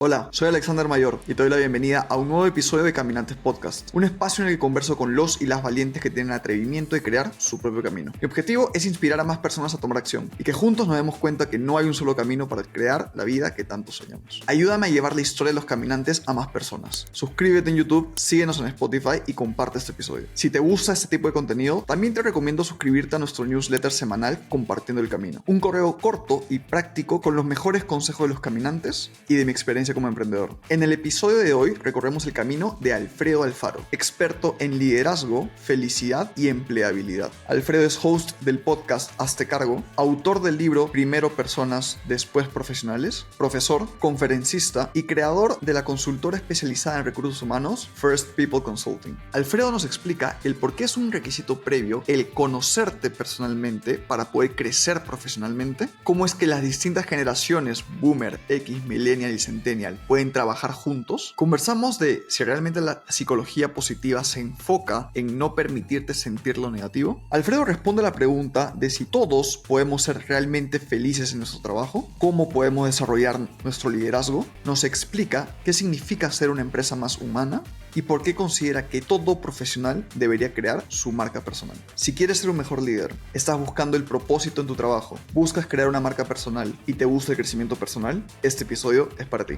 Hola, soy Alexander Mayor y te doy la bienvenida a un nuevo episodio de Caminantes Podcast, un espacio en el que converso con los y las valientes que tienen el atrevimiento de crear su propio camino. Mi objetivo es inspirar a más personas a tomar acción y que juntos nos demos cuenta que no hay un solo camino para crear la vida que tanto soñamos. Ayúdame a llevar la historia de los caminantes a más personas. Suscríbete en YouTube, síguenos en Spotify y comparte este episodio. Si te gusta este tipo de contenido, también te recomiendo suscribirte a nuestro newsletter semanal Compartiendo el Camino, un correo corto y práctico con los mejores consejos de los caminantes y de mi experiencia como emprendedor. En el episodio de hoy recorremos el camino de Alfredo Alfaro, experto en liderazgo, felicidad y empleabilidad. Alfredo es host del podcast Hazte Cargo, autor del libro Primero Personas, Después Profesionales, profesor, conferencista y creador de la consultora especializada en recursos humanos First People Consulting. Alfredo nos explica el por qué es un requisito previo el conocerte personalmente para poder crecer profesionalmente, cómo es que las distintas generaciones Boomer, X, Millennial y Centennial pueden trabajar juntos. Conversamos de si realmente la psicología positiva se enfoca en no permitirte sentir lo negativo. Alfredo responde a la pregunta de si todos podemos ser realmente felices en nuestro trabajo, cómo podemos desarrollar nuestro liderazgo, nos explica qué significa ser una empresa más humana y por qué considera que todo profesional debería crear su marca personal. Si quieres ser un mejor líder, estás buscando el propósito en tu trabajo, buscas crear una marca personal y te gusta el crecimiento personal, este episodio es para ti.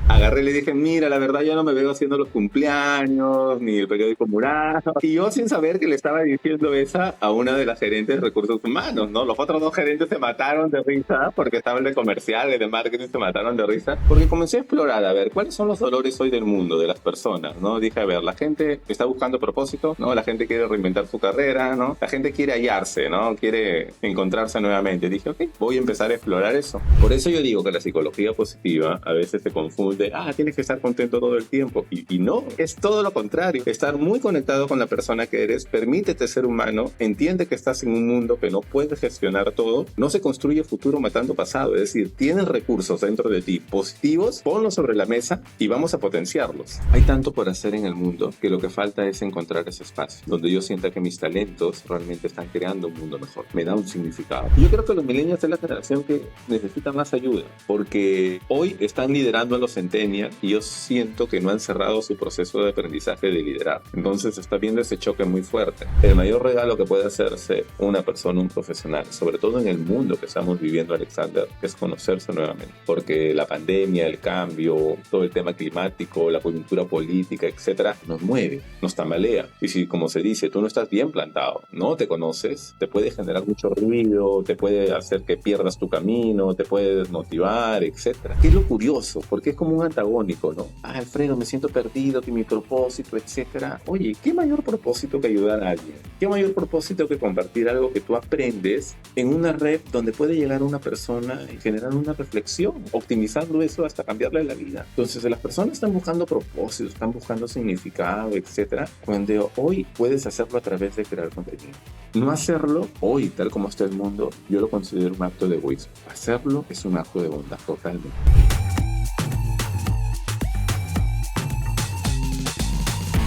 Agarré y le dije, mira, la verdad yo no me veo haciendo los cumpleaños, ni el periódico Murano. Y yo sin saber que le estaba diciendo esa a una de las gerentes de recursos humanos, ¿no? Los otros dos gerentes se mataron de risa porque estaban de comerciales, de marketing, se mataron de risa. Porque comencé a explorar, a ver, ¿cuáles son los dolores hoy del mundo, de las personas, ¿no? Dije, a ver, la gente está buscando propósito, ¿no? La gente quiere reinventar su carrera, ¿no? La gente quiere hallarse, ¿no? Quiere encontrarse nuevamente. Dije, ok, voy a empezar a explorar eso. Por eso yo digo que la psicología positiva a veces se confunde, tienes que estar contento todo el tiempo. Y no, es todo lo contrario. Estar muy conectado con la persona que eres, permítete ser humano, entiende que estás en un mundo que no puedes gestionar todo. No se construye futuro matando pasado. Es decir, tienes recursos dentro de ti positivos, ponlos sobre la mesa y vamos a potenciarlos. Hay tanto por hacer en el mundo que lo que falta es encontrar ese espacio donde yo sienta que mis talentos realmente están creando un mundo mejor. Me da un significado. Y yo creo que los millennials es la generación que necesita más ayuda porque hoy están liderando a los centenarios y yo siento que no han cerrado su proceso de aprendizaje de liderar. Entonces está viendo ese choque muy fuerte. El mayor regalo que puede hacerse una persona, un profesional, sobre todo en el mundo que estamos viviendo, Alexander, es conocerse nuevamente. Porque la pandemia, el cambio, todo el tema climático, la coyuntura política, etcétera, nos mueve, nos tambalea. Y si, como se dice, tú no estás bien plantado, no te conoces, te puede generar mucho ruido, te puede hacer que pierdas tu camino, te puede desmotivar, etcétera. ¿Qué es lo curioso? Porque es como un antagónico, ¿no? Alfredo, me siento perdido, que mi propósito, etcétera. Oye, ¿qué mayor propósito que ayudar a alguien? ¿Qué mayor propósito que compartir algo que tú aprendes en una red donde puede llegar una persona y generar una reflexión, optimizando eso hasta cambiarle la vida? Entonces, las personas están buscando propósitos, están buscando significado, etcétera, cuando hoy puedes hacerlo a través de crear contenido. No hacerlo hoy, tal como está el mundo, yo lo considero un acto de egoísmo. Hacerlo es un acto de bondad, totalmente.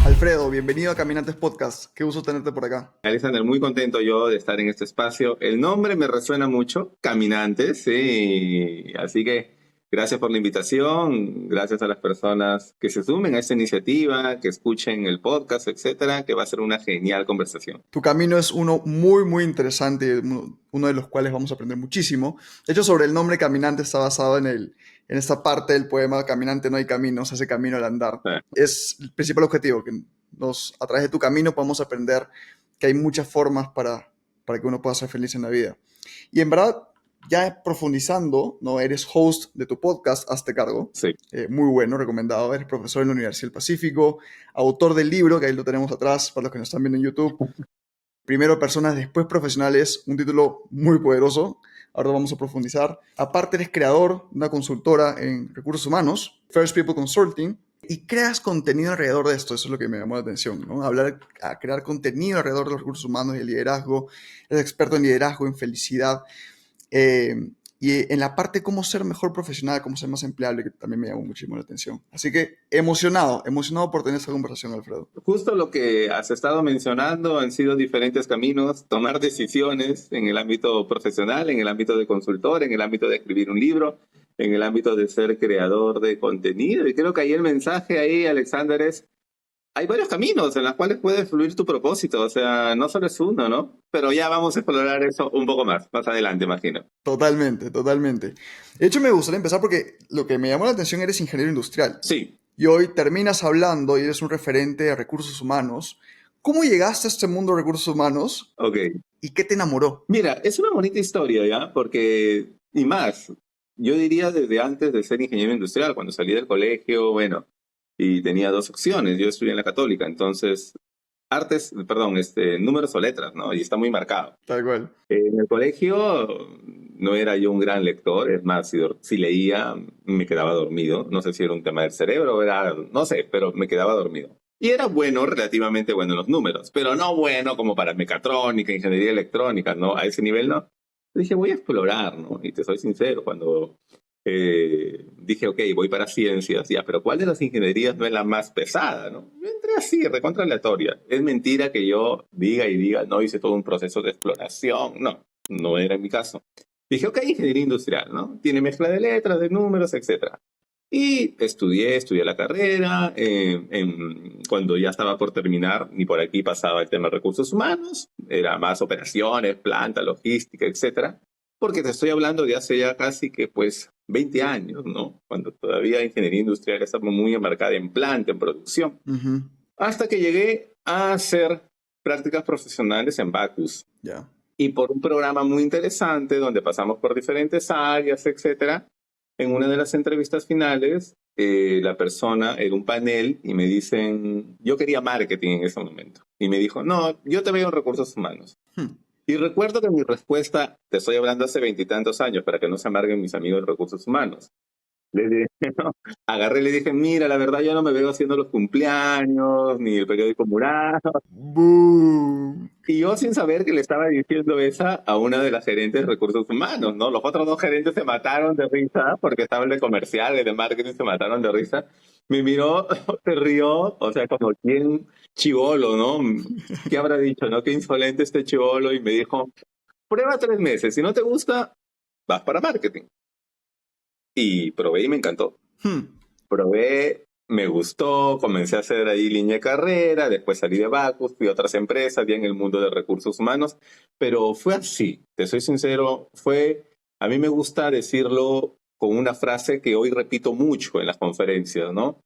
Alfredo, bienvenido a Caminantes Podcast. Qué gusto tenerte por acá. Alexander, muy contento yo de estar en este espacio. El nombre me resuena mucho, Caminantes, sí. Así que gracias por la invitación, gracias a las personas que se sumen a esta iniciativa, que escuchen el podcast, etcétera, que va a ser una genial conversación. Tu camino es uno muy interesante, uno de los cuales vamos a aprender muchísimo. De hecho, sobre el nombre Caminante está basado en esta parte del poema Caminante no hay camino, se hace camino al andar. Es el principal objetivo, que a través de tu camino podamos aprender que hay muchas formas para que uno pueda ser feliz en la vida. Y en verdad, ya profundizando, ¿no? Eres host de tu podcast, Hazte Cargo. Sí. Muy bueno, recomendado. Eres profesor en la Universidad del Pacífico, autor del libro, que ahí lo tenemos atrás para los que nos están viendo en YouTube. Primero Personas, Después Profesionales, un título muy poderoso. Ahora vamos a profundizar. Aparte eres creador de una consultora en recursos humanos, First People Consulting, y creas contenido alrededor de esto. Eso es lo que me llamó la atención, ¿no? Crear contenido alrededor de los recursos humanos y el liderazgo. Eres experto en liderazgo, en felicidad. y en la parte de cómo ser mejor profesional, cómo ser más empleable, que también me llamó muchísimo la atención. Así que emocionado por tener esta conversación, Alfredo. Justo lo que has estado mencionando han sido diferentes caminos, tomar decisiones en el ámbito profesional, en el ámbito de consultor, en el ámbito de escribir un libro, en el ámbito de ser creador de contenido. Y creo que ahí el mensaje ahí, Alexander, es hay varios caminos en los cuales puede fluir tu propósito, o sea, no solo es uno, ¿no? Pero ya vamos a explorar eso un poco más adelante, imagino. Totalmente, totalmente. De hecho, me gustaría empezar porque lo que me llamó la atención eres ingeniero industrial. Sí, Y hoy terminas hablando y eres un referente de recursos humanos. ¿Cómo llegaste a este mundo de recursos humanos ok. y qué te enamoró? Mira, es una bonita historia, ¿ya? Porque, y más, yo diría desde antes de ser ingeniero industrial, cuando salí del colegio, bueno, y tenía dos opciones. Yo estudié en la Católica, entonces, artes, perdón, números o letras, ¿no? Y está muy marcado. Tal cual. En el colegio no era yo un gran lector, es más, si leía me quedaba dormido. No sé si era un tema del cerebro, era, no sé, pero me quedaba dormido. Y era bueno, relativamente bueno en los números, pero no bueno como para mecatrónica, ingeniería electrónica, ¿no? A ese nivel no. Dije, voy a explorar, ¿no? Y te soy sincero, cuando dije, ok, voy para ciencias, ya, pero ¿cuál de las ingenierías no es la más pesada, no? Yo entré así, recontra aleatoria. Es mentira que yo diga y diga, no hice todo un proceso de exploración, no, no era mi caso. Dije, ok, ingeniería industrial, ¿no? Tiene mezcla de letras, de números, etcétera. Y estudié la carrera, cuando ya estaba por terminar, ni por aquí pasaba el tema de recursos humanos, era más operaciones, planta, logística, etcétera, porque te estoy hablando de hace ya casi que pues 20 años, ¿no? Cuando todavía ingeniería industrial estaba muy enmarcada en planta, en producción, Ujú. hasta que llegué a hacer prácticas profesionales en Bacus Ya. y por un programa muy interesante donde pasamos por diferentes áreas, etcétera. En una de las entrevistas finales, la persona era un panel y me dicen, yo quería marketing en ese momento. Y me dijo, no, yo te veo en recursos humanos. Hmm. Y recuerdo que mi respuesta, te estoy hablando hace 20 y tantos años, para que no se amarguen mis amigos de recursos humanos. Le dije, no, agarré y le dije, mira, la verdad yo no me veo haciendo los cumpleaños, ni el periódico mural. Boom. Y yo sin saber que le estaba diciendo esa a una de las gerentes de recursos humanos, ¿no? Los otros dos gerentes se mataron de risa porque estaban de comerciales, de marketing, se mataron de risa. Me miró, se rió, o sea, como quien chivolo, ¿no? ¿Qué habrá dicho, no? Qué insolente este chivolo. Y me dijo, prueba 3 meses, si no te gusta, vas para marketing. Y probé y me encantó. Hmm. Probé, me gustó, comencé a hacer ahí línea de carrera, después salí de Bacus, fui a otras empresas, ya en el mundo de recursos humanos, pero fue así, te soy sincero, a mí me gusta decirlo con una frase que hoy repito mucho en las conferencias, ¿no?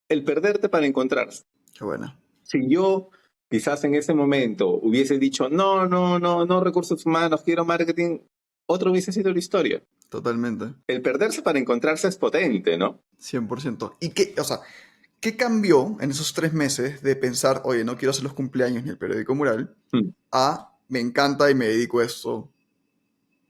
El perderte para encontrarse. Qué buena. Si yo quizás en ese momento hubiese dicho, no, no, no, no recursos humanos, quiero marketing, otro hubiese sido la historia. Totalmente. El perderse para encontrarse es potente, ¿no? 100%. ¿Y qué, o sea, qué cambió en esos 3 meses de pensar, oye, no quiero hacer los cumpleaños ni el periódico mural, Mm. a me encanta y me dedico a esto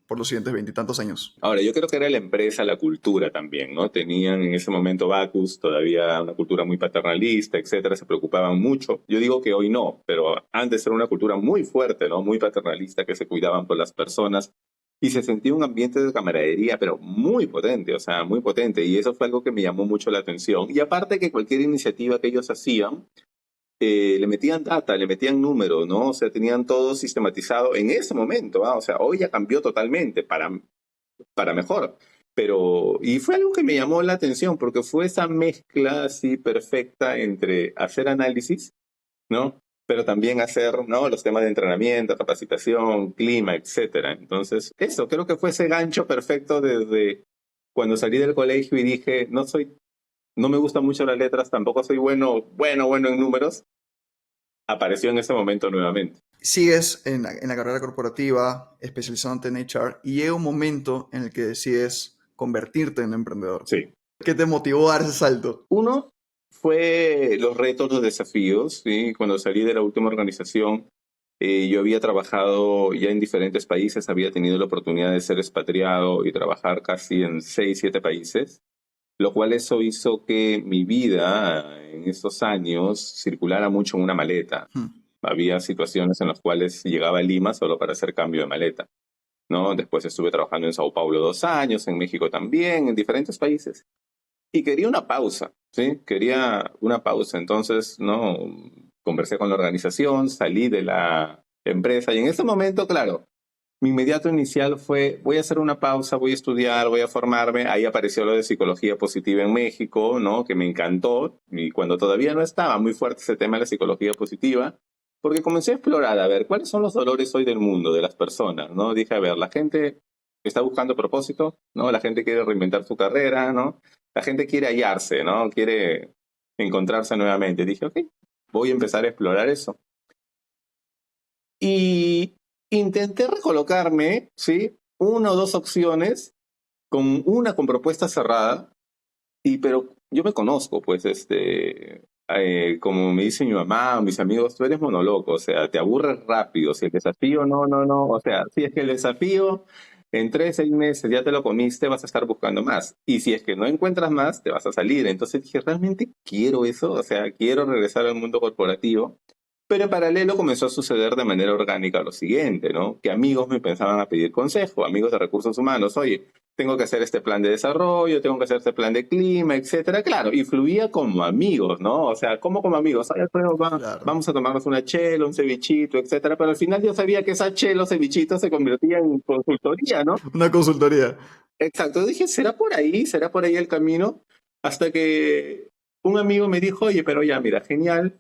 por los siguientes 20 y tantos años? Ahora, yo creo que era la empresa, la cultura también, ¿no? Tenían en ese momento Bacus todavía una cultura muy paternalista, etcétera, se preocupaban mucho. Yo digo que hoy no, pero antes era una cultura muy fuerte, ¿no? Muy paternalista, que se cuidaban por las personas y se sentía un ambiente de camaradería, pero muy potente, o sea, muy potente. Y eso fue algo que me llamó mucho la atención. Y aparte que cualquier iniciativa que ellos hacían, le metían data, le metían números, ¿no? O sea, tenían todo sistematizado en ese momento, ¿ah? O sea, hoy ya cambió totalmente para mejor. Pero, y fue algo que me llamó la atención, porque fue esa mezcla así perfecta entre hacer análisis, ¿no? Pero también hacer, ¿no? Los temas de entrenamiento, capacitación, clima, etcétera. Entonces, eso, creo que fue ese gancho perfecto desde cuando salí del colegio y dije, no me gustan mucho las letras, tampoco soy bueno en números. Apareció en ese momento nuevamente. Sigues en la carrera corporativa, especializándote en HR, y llega un momento en el que decides convertirte en emprendedor. Sí. ¿Qué te motivó a dar ese salto? Uno fue los retos, los desafíos, ¿sí? Cuando salí de la última organización, yo había trabajado ya en diferentes países, había tenido la oportunidad de ser expatriado y trabajar casi en 6, 7 países, lo cual eso hizo que mi vida en estos años circulara mucho en una maleta. Hmm. Había situaciones en las cuales llegaba a Lima solo para hacer cambio de maleta. ¿no? Después estuve trabajando en Sao Paulo 2 años, en México también, en diferentes países. Y quería una pausa, ¿sí? Quería una pausa. Entonces, ¿no? Conversé con la organización, salí de la empresa y en ese momento, claro, mi inmediato inicial fue, voy a hacer una pausa, voy a estudiar, voy a formarme. Ahí apareció lo de psicología positiva en México, ¿no? Que me encantó. Y cuando todavía no estaba muy fuerte ese tema de la psicología positiva, porque comencé a explorar, a ver, ¿cuáles son los dolores hoy del mundo, de las personas, ¿no? Dije, a ver, la gente está buscando propósito, ¿no? La gente quiere reinventar su carrera, ¿no? La gente quiere hallarse, ¿no? Quiere encontrarse nuevamente. Dije, ok, voy a empezar a explorar eso. Y intenté recolocarme, ¿sí? Una o dos opciones, con propuesta cerrada, pero yo me conozco, pues, como me dice mi mamá o mis amigos, tú eres monoloco, o sea, te aburres rápido, si el desafío, no, o sea, si es que el desafío en 3, 6 meses ya te lo comiste, vas a estar buscando más, y si es que no encuentras más, te vas a salir. Entonces dije, ¿realmente quiero eso? O sea, quiero regresar al mundo corporativo. Pero en paralelo comenzó a suceder de manera orgánica lo siguiente, ¿no? Que amigos me pensaban a pedir consejo, amigos de recursos humanos, oye, tengo que hacer este plan de desarrollo, tengo que hacer este plan de clima, etcétera. Claro, y fluía como amigos, ¿no? O sea, ¿cómo como amigos? Oye, Alfredo, Claro. vamos a tomarnos una chela, un cevichito, etcétera. Pero al final yo sabía que esa chela o cevichito se convertía en consultoría, ¿no? Una consultoría. Exacto. Dije, ¿será por ahí el camino? Hasta que un amigo me dijo, oye, pero ya, mira, genial.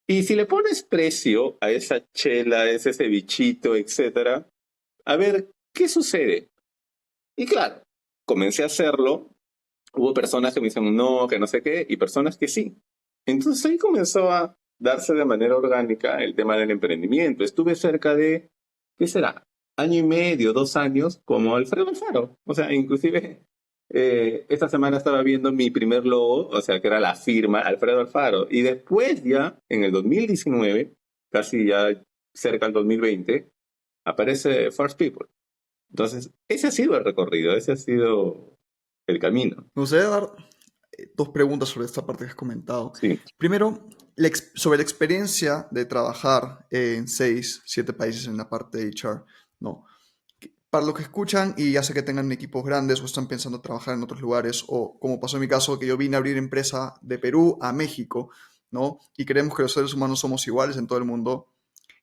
Y si le pones precio a esa chela, a ese cevichito, etcétera, a ver, ¿qué sucede? Y claro, comencé a hacerlo. Hubo personas que me dicen no, que no sé qué, y personas que sí. Entonces ahí comenzó a darse de manera orgánica el tema del emprendimiento. Estuve cerca de, ¿qué será? Año y medio, 2 años, como Alfredo Alfaro. O sea, inclusive esta semana estaba viendo mi primer logo, o sea, que era la firma Alfredo Alfaro. Y después ya, en el 2019, casi ya cerca del 2020, aparece First People. Entonces, ese ha sido el recorrido, ese ha sido el camino. Me gustaría dar dos preguntas sobre esta parte que has comentado. Sí. Primero, sobre la experiencia de trabajar en 6, 7 países en la parte de HR, ¿no? Para los que escuchan y ya sea que tengan equipos grandes o están pensando trabajar en otros lugares, o como pasó en mi caso, que yo vine a abrir empresa de Perú a México, ¿no? Y creemos que los seres humanos somos iguales en todo el mundo.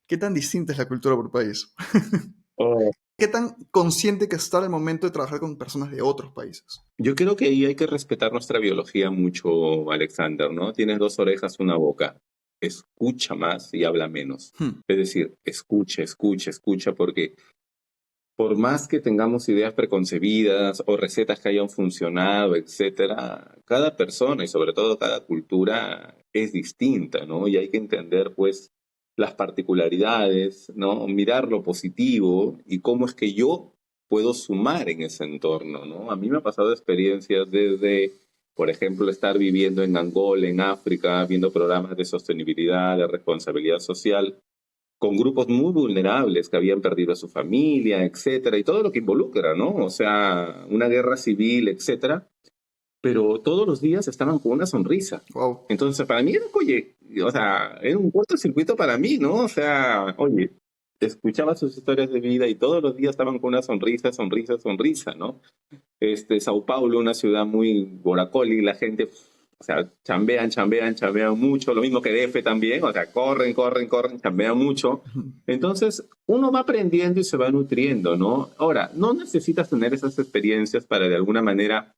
¿Qué tan distinta es la cultura por país? Oh, ¿Qué tan consciente que está el momento de trabajar con personas de otros países? yo creo que ahí hay que respetar nuestra biología mucho, Alexander, ¿no? Tienes 2 orejas, una boca. Escucha más y habla menos. Hmm. Es decir, escucha, escucha, escucha, porque por más que tengamos ideas preconcebidas o recetas que hayan funcionado, etcétera, cada persona y sobre todo cada cultura es distinta, ¿no? Y hay que entender, pues, las particularidades, ¿no? Mirar lo positivo y cómo es que yo puedo sumar en ese entorno, ¿no? A mí me ha pasado experiencias desde, por ejemplo, estar viviendo en Angola, en África, viendo programas de sostenibilidad, de responsabilidad social, con grupos muy vulnerables que habían perdido a su familia, etcétera, y todo lo que involucra, ¿no? O sea, una guerra civil, etcétera, pero todos los días estaban con una sonrisa. Wow. Entonces, para mí era, oye, o sea, era un cortocircuito para mí, ¿no? O sea, oye, escuchaba sus historias de vida y todos los días estaban con una sonrisa, sonrisa, sonrisa, ¿no? Sao Paulo, una ciudad muy boracoli, la gente, o sea, chambean, chambean, chambean mucho, lo mismo que DF también, o sea, corren, corren, corren, chambean mucho. Entonces, uno va aprendiendo y se va nutriendo, ¿no? Ahora, no necesitas tener esas experiencias para de alguna manera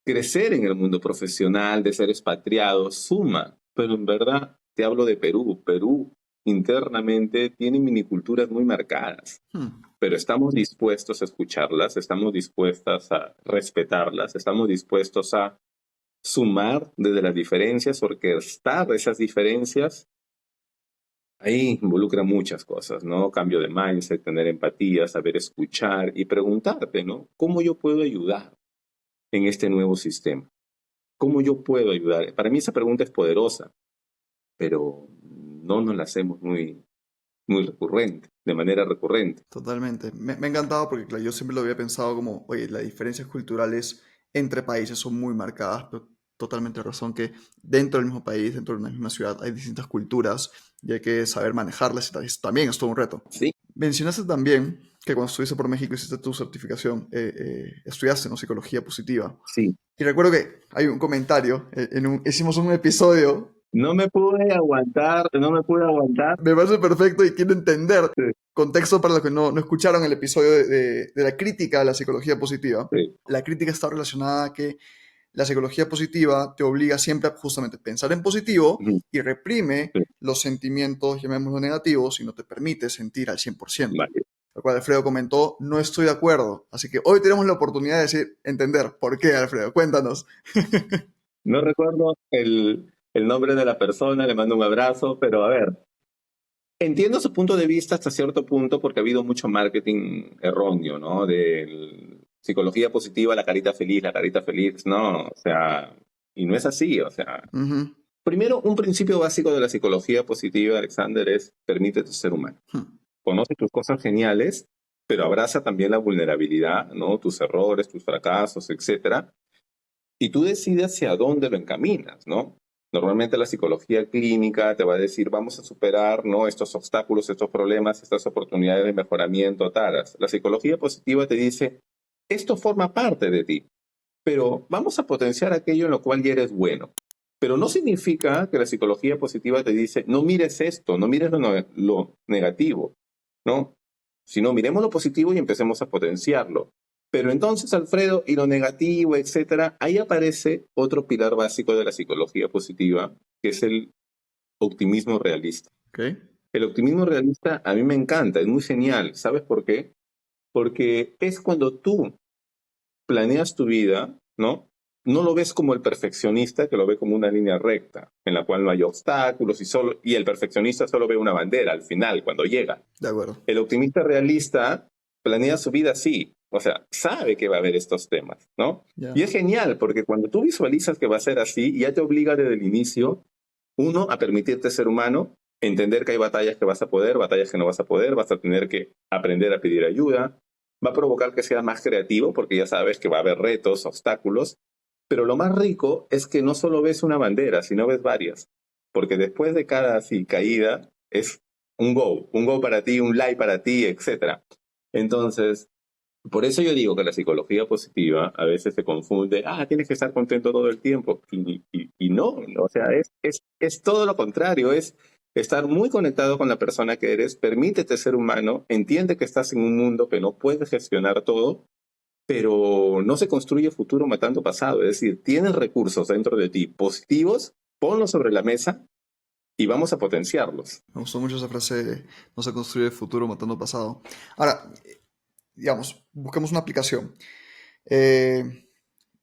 crecer en el mundo profesional, de ser expatriado, suma, pero en verdad te hablo de Perú. Perú internamente tiene miniculturas muy marcadas, Hmm. pero estamos dispuestos a escucharlas, estamos dispuestas a respetarlas, estamos dispuestos a sumar desde las diferencias, orquestar esas diferencias. Ahí involucra muchas cosas, ¿no? Cambio de mindset, tener empatía, saber escuchar y preguntarte, ¿no? ¿Cómo yo puedo ayudar en este nuevo sistema? ¿Cómo yo puedo ayudar? Para mí esa pregunta es poderosa, pero no nos la hacemos muy recurrente, de manera recurrente. Totalmente. Me ha encantado porque claro, yo siempre lo había pensado como, oye, las diferencias culturales entre países son muy marcadas, pero totalmente razón que dentro del mismo país, dentro de una misma ciudad, hay distintas culturas y hay que saber manejarlas y también es todo un reto. Sí, Mencionaste también que cuando estuviste por México hiciste tu certificación, estudiaste, ¿no? Psicología positiva. Sí. Y recuerdo que hay un comentario, hicimos un episodio. No me pude aguantar. Me parece perfecto y quiero entender. Sí, Contexto para los que no escucharon el episodio de la crítica a la psicología positiva. sí. La crítica está relacionada a que la psicología positiva te obliga siempre a justamente pensar en positivo Ujú, y reprime sí. los sentimientos, llamémoslo negativos, y no te permite sentir al 100%. Vale. Lo cual Alfredo comentó, no estoy de acuerdo. Así que hoy tenemos la oportunidad de decir, entender por qué, Alfredo. Cuéntanos. No recuerdo el nombre de la persona, le mando un abrazo, pero a ver, entiendo su punto de vista hasta cierto punto porque ha habido mucho marketing erróneo, ¿no? De psicología positiva, la carita feliz, no, o sea, y no es así, o sea, Ujú. primero, un principio básico de la psicología positiva, Alexander, es permítete ser humano. Hmm. Conoce tus cosas geniales, pero abraza también la vulnerabilidad, ¿no? Tus errores, tus fracasos, etcétera. Y tú decides hacia dónde lo encaminas, ¿no? Normalmente la psicología clínica te va a decir, vamos a superar, ¿no? Estos obstáculos, estos problemas, estas oportunidades de mejoramiento, taras. La psicología positiva te dice, esto forma parte de ti, pero vamos a potenciar aquello en lo cual ya eres bueno. Pero no significa que la psicología positiva te dice, no mires esto, no mires lo negativo, ¿no? Sino miremos lo positivo y empecemos a potenciarlo. Pero entonces, Alfredo, y lo negativo, etcétera, ahí aparece otro pilar básico de la psicología positiva, que es el optimismo realista. Okay. El optimismo realista a mí me encanta, es muy genial. ¿Sabes por qué? Porque es cuando tú planeas tu vida, ¿no? No lo ves como el perfeccionista, que lo ve como una línea recta, en la cual no hay obstáculos y el perfeccionista solo ve una bandera al final, cuando llega. De acuerdo. El optimista realista planea su vida así, o sea, sabe que va a haber estos temas, ¿no? Ya. Y es genial, porque cuando tú visualizas que va a ser así, ya te obliga desde el inicio, uno, a permitirte ser humano, entender que hay batallas que vas a poder, batallas que no vas a poder, vas a tener que aprender a pedir ayuda, va a provocar que seas más creativo, porque ya sabes que va a haber retos, obstáculos, pero lo más rico es que no solo ves una bandera, sino ves varias, porque después de cada así, caída es un go para ti, un like para ti, etc. Entonces, por eso yo digo que la psicología positiva a veces se confunde, tienes que estar contento todo el tiempo, y no, o sea, es todo lo contrario, es estar muy conectado con la persona que eres, permítete ser humano, entiende que estás en un mundo que no puedes gestionar todo, pero no se construye futuro matando pasado, es decir, tienes recursos dentro de ti positivos, ponlos sobre la mesa y vamos a potenciarlos. Me gustó mucho esa frase, no se construye el futuro matando el pasado. Ahora, digamos, busquemos una aplicación. En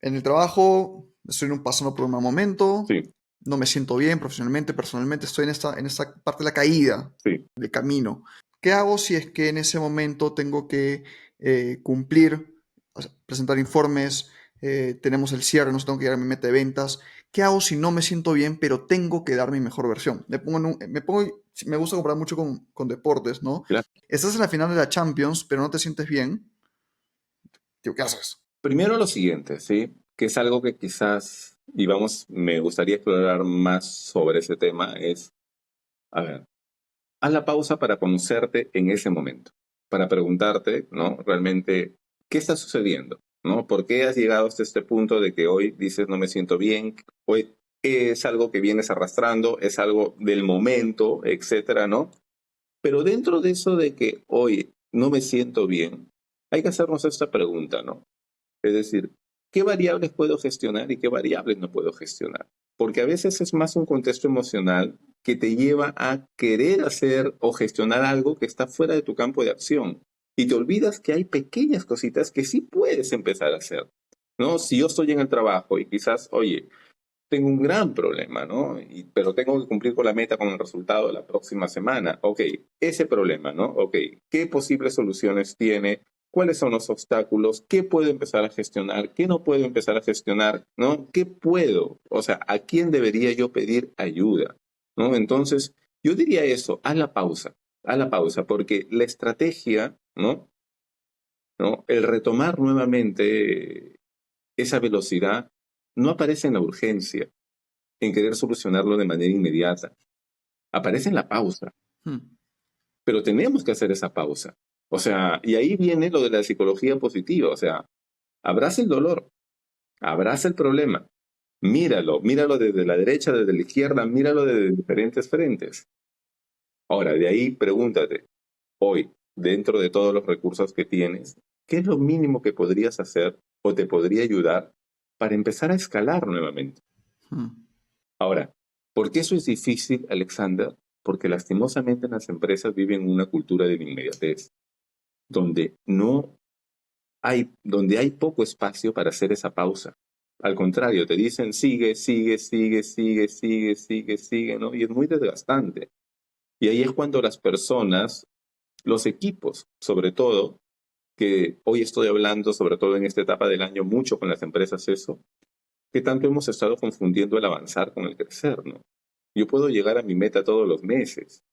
el trabajo estoy pasando por un mal momento, Sí, no me siento bien profesionalmente, personalmente, estoy en esta parte de la caída, sí. del camino. ¿Qué hago si es que en ese momento tengo que cumplir, o sea, presentar informes, tenemos el cierre, no sé, tengo que llegar a mi meta de ventas? ¿Qué hago si no me siento bien, pero tengo que dar mi mejor versión? Me gusta comparar mucho con deportes, ¿no? Claro. Estás en la final de la Champions, pero no te sientes bien. Tío, ¿qué haces? Primero lo siguiente, ¿sí? Que es algo que quizás, y vamos, me gustaría explorar más sobre ese tema, es, a ver, haz la pausa para conocerte en ese momento, para preguntarte, ¿no? Realmente, ¿qué está sucediendo? ¿No? ¿Por qué has llegado hasta este punto de que hoy dices no me siento bien? Hoy es algo que vienes arrastrando, es algo del momento, etcétera, ¿no? Pero dentro de eso de que hoy no me siento bien, hay que hacernos esta pregunta, ¿no? Es decir, ¿qué variables puedo gestionar y qué variables no puedo gestionar? Porque a veces es más un contexto emocional que te lleva a querer hacer o gestionar algo que está fuera de tu campo de acción. Y te olvidas que hay pequeñas cositas que sí puedes empezar a hacer, ¿no? Si yo estoy en el trabajo y quizás, oye, tengo un gran problema, ¿no? Pero tengo que cumplir con la meta, con el resultado de la próxima semana. Ok, ese problema, ¿no? Ok, ¿qué posibles soluciones tiene? ¿Cuáles son los obstáculos? ¿Qué puedo empezar a gestionar? ¿Qué no puedo empezar a gestionar? ¿No? ¿Qué puedo? O sea, ¿a quién debería yo pedir ayuda? ¿No? Entonces, yo diría eso, haz la pausa, porque la estrategia, ¿no? ¿No? El retomar nuevamente esa velocidad no aparece en la urgencia, en querer solucionarlo de manera inmediata. Aparece en la pausa, Hmm. pero tenemos que hacer esa pausa. O sea, y ahí viene lo de la psicología positiva. O sea, abraza el dolor, abraza el problema, míralo desde la derecha, desde la izquierda, míralo desde diferentes frentes. Ahora, de ahí pregúntate, hoy, dentro de todos los recursos que tienes, ¿qué es lo mínimo que podrías hacer o te podría ayudar para empezar a escalar nuevamente? Hmm. Ahora, ¿por qué eso es difícil, Alexander? Porque lastimosamente en las empresas viven una cultura de la inmediatez, donde no donde hay poco espacio para hacer esa pausa. Al contrario, te dicen sigue, sigue, sigue, sigue, sigue, sigue, sigue, ¿no? Y es muy desgastante. Y ahí es cuando las personas, los equipos, sobre todo, que hoy estoy hablando, sobre todo en esta etapa del año, mucho con las empresas eso, que tanto hemos estado confundiendo el avanzar con el crecer, ¿no? Yo puedo llegar a mi meta todos los meses,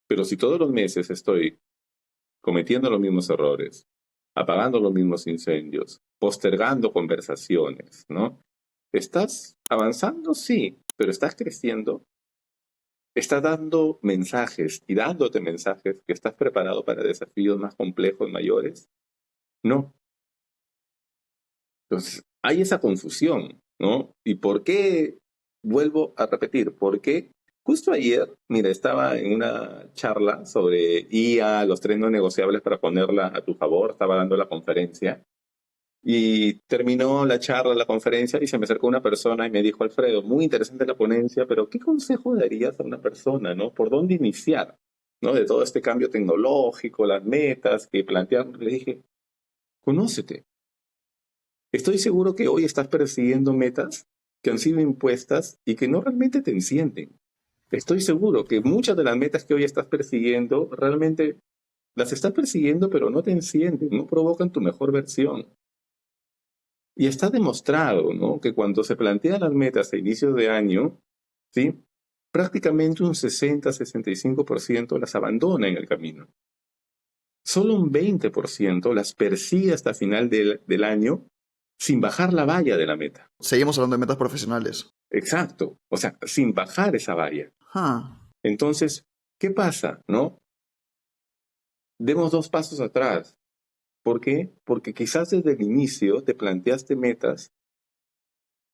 pero si todos los meses estoy cometiendo los mismos errores, apagando los mismos incendios, postergando conversaciones, ¿no? ¿Estás avanzando? Sí, pero estás creciendo. ¿Estás dando mensajes y dándote mensajes que estás preparado para desafíos más complejos, mayores? No. Entonces, hay esa confusión, ¿no? ¿Y por qué? Vuelvo a repetir, porque justo ayer, mira, estaba en una charla sobre IA, los tres no negociables para ponerla a tu favor, estaba dando la conferencia y terminó la charla, la conferencia y se me acercó una persona y me dijo, Alfredo, muy interesante la ponencia, pero ¿qué consejo darías a una persona, ¿no? ¿Por dónde iniciar? ¿No? De todo este cambio tecnológico, las metas que plantearon. Le dije, conócete. Estoy seguro que hoy estás persiguiendo metas que han sido impuestas y que no realmente te encienden. Estoy seguro que muchas de las metas que hoy estás persiguiendo realmente las estás persiguiendo, pero no te encienden, no provocan tu mejor versión. Y está demostrado, ¿no? Que cuando se plantean las metas a inicios de año, ¿sí? Prácticamente un 60-65% las abandona en el camino. Solo un 20% las persigue hasta final del año sin bajar la valla de la meta. Seguimos hablando de metas profesionales. Exacto. O sea, sin bajar esa valla. Ah, Entonces, ¿qué pasa? ¿No? Demos dos pasos atrás. ¿Por qué? Porque quizás desde el inicio te planteaste metas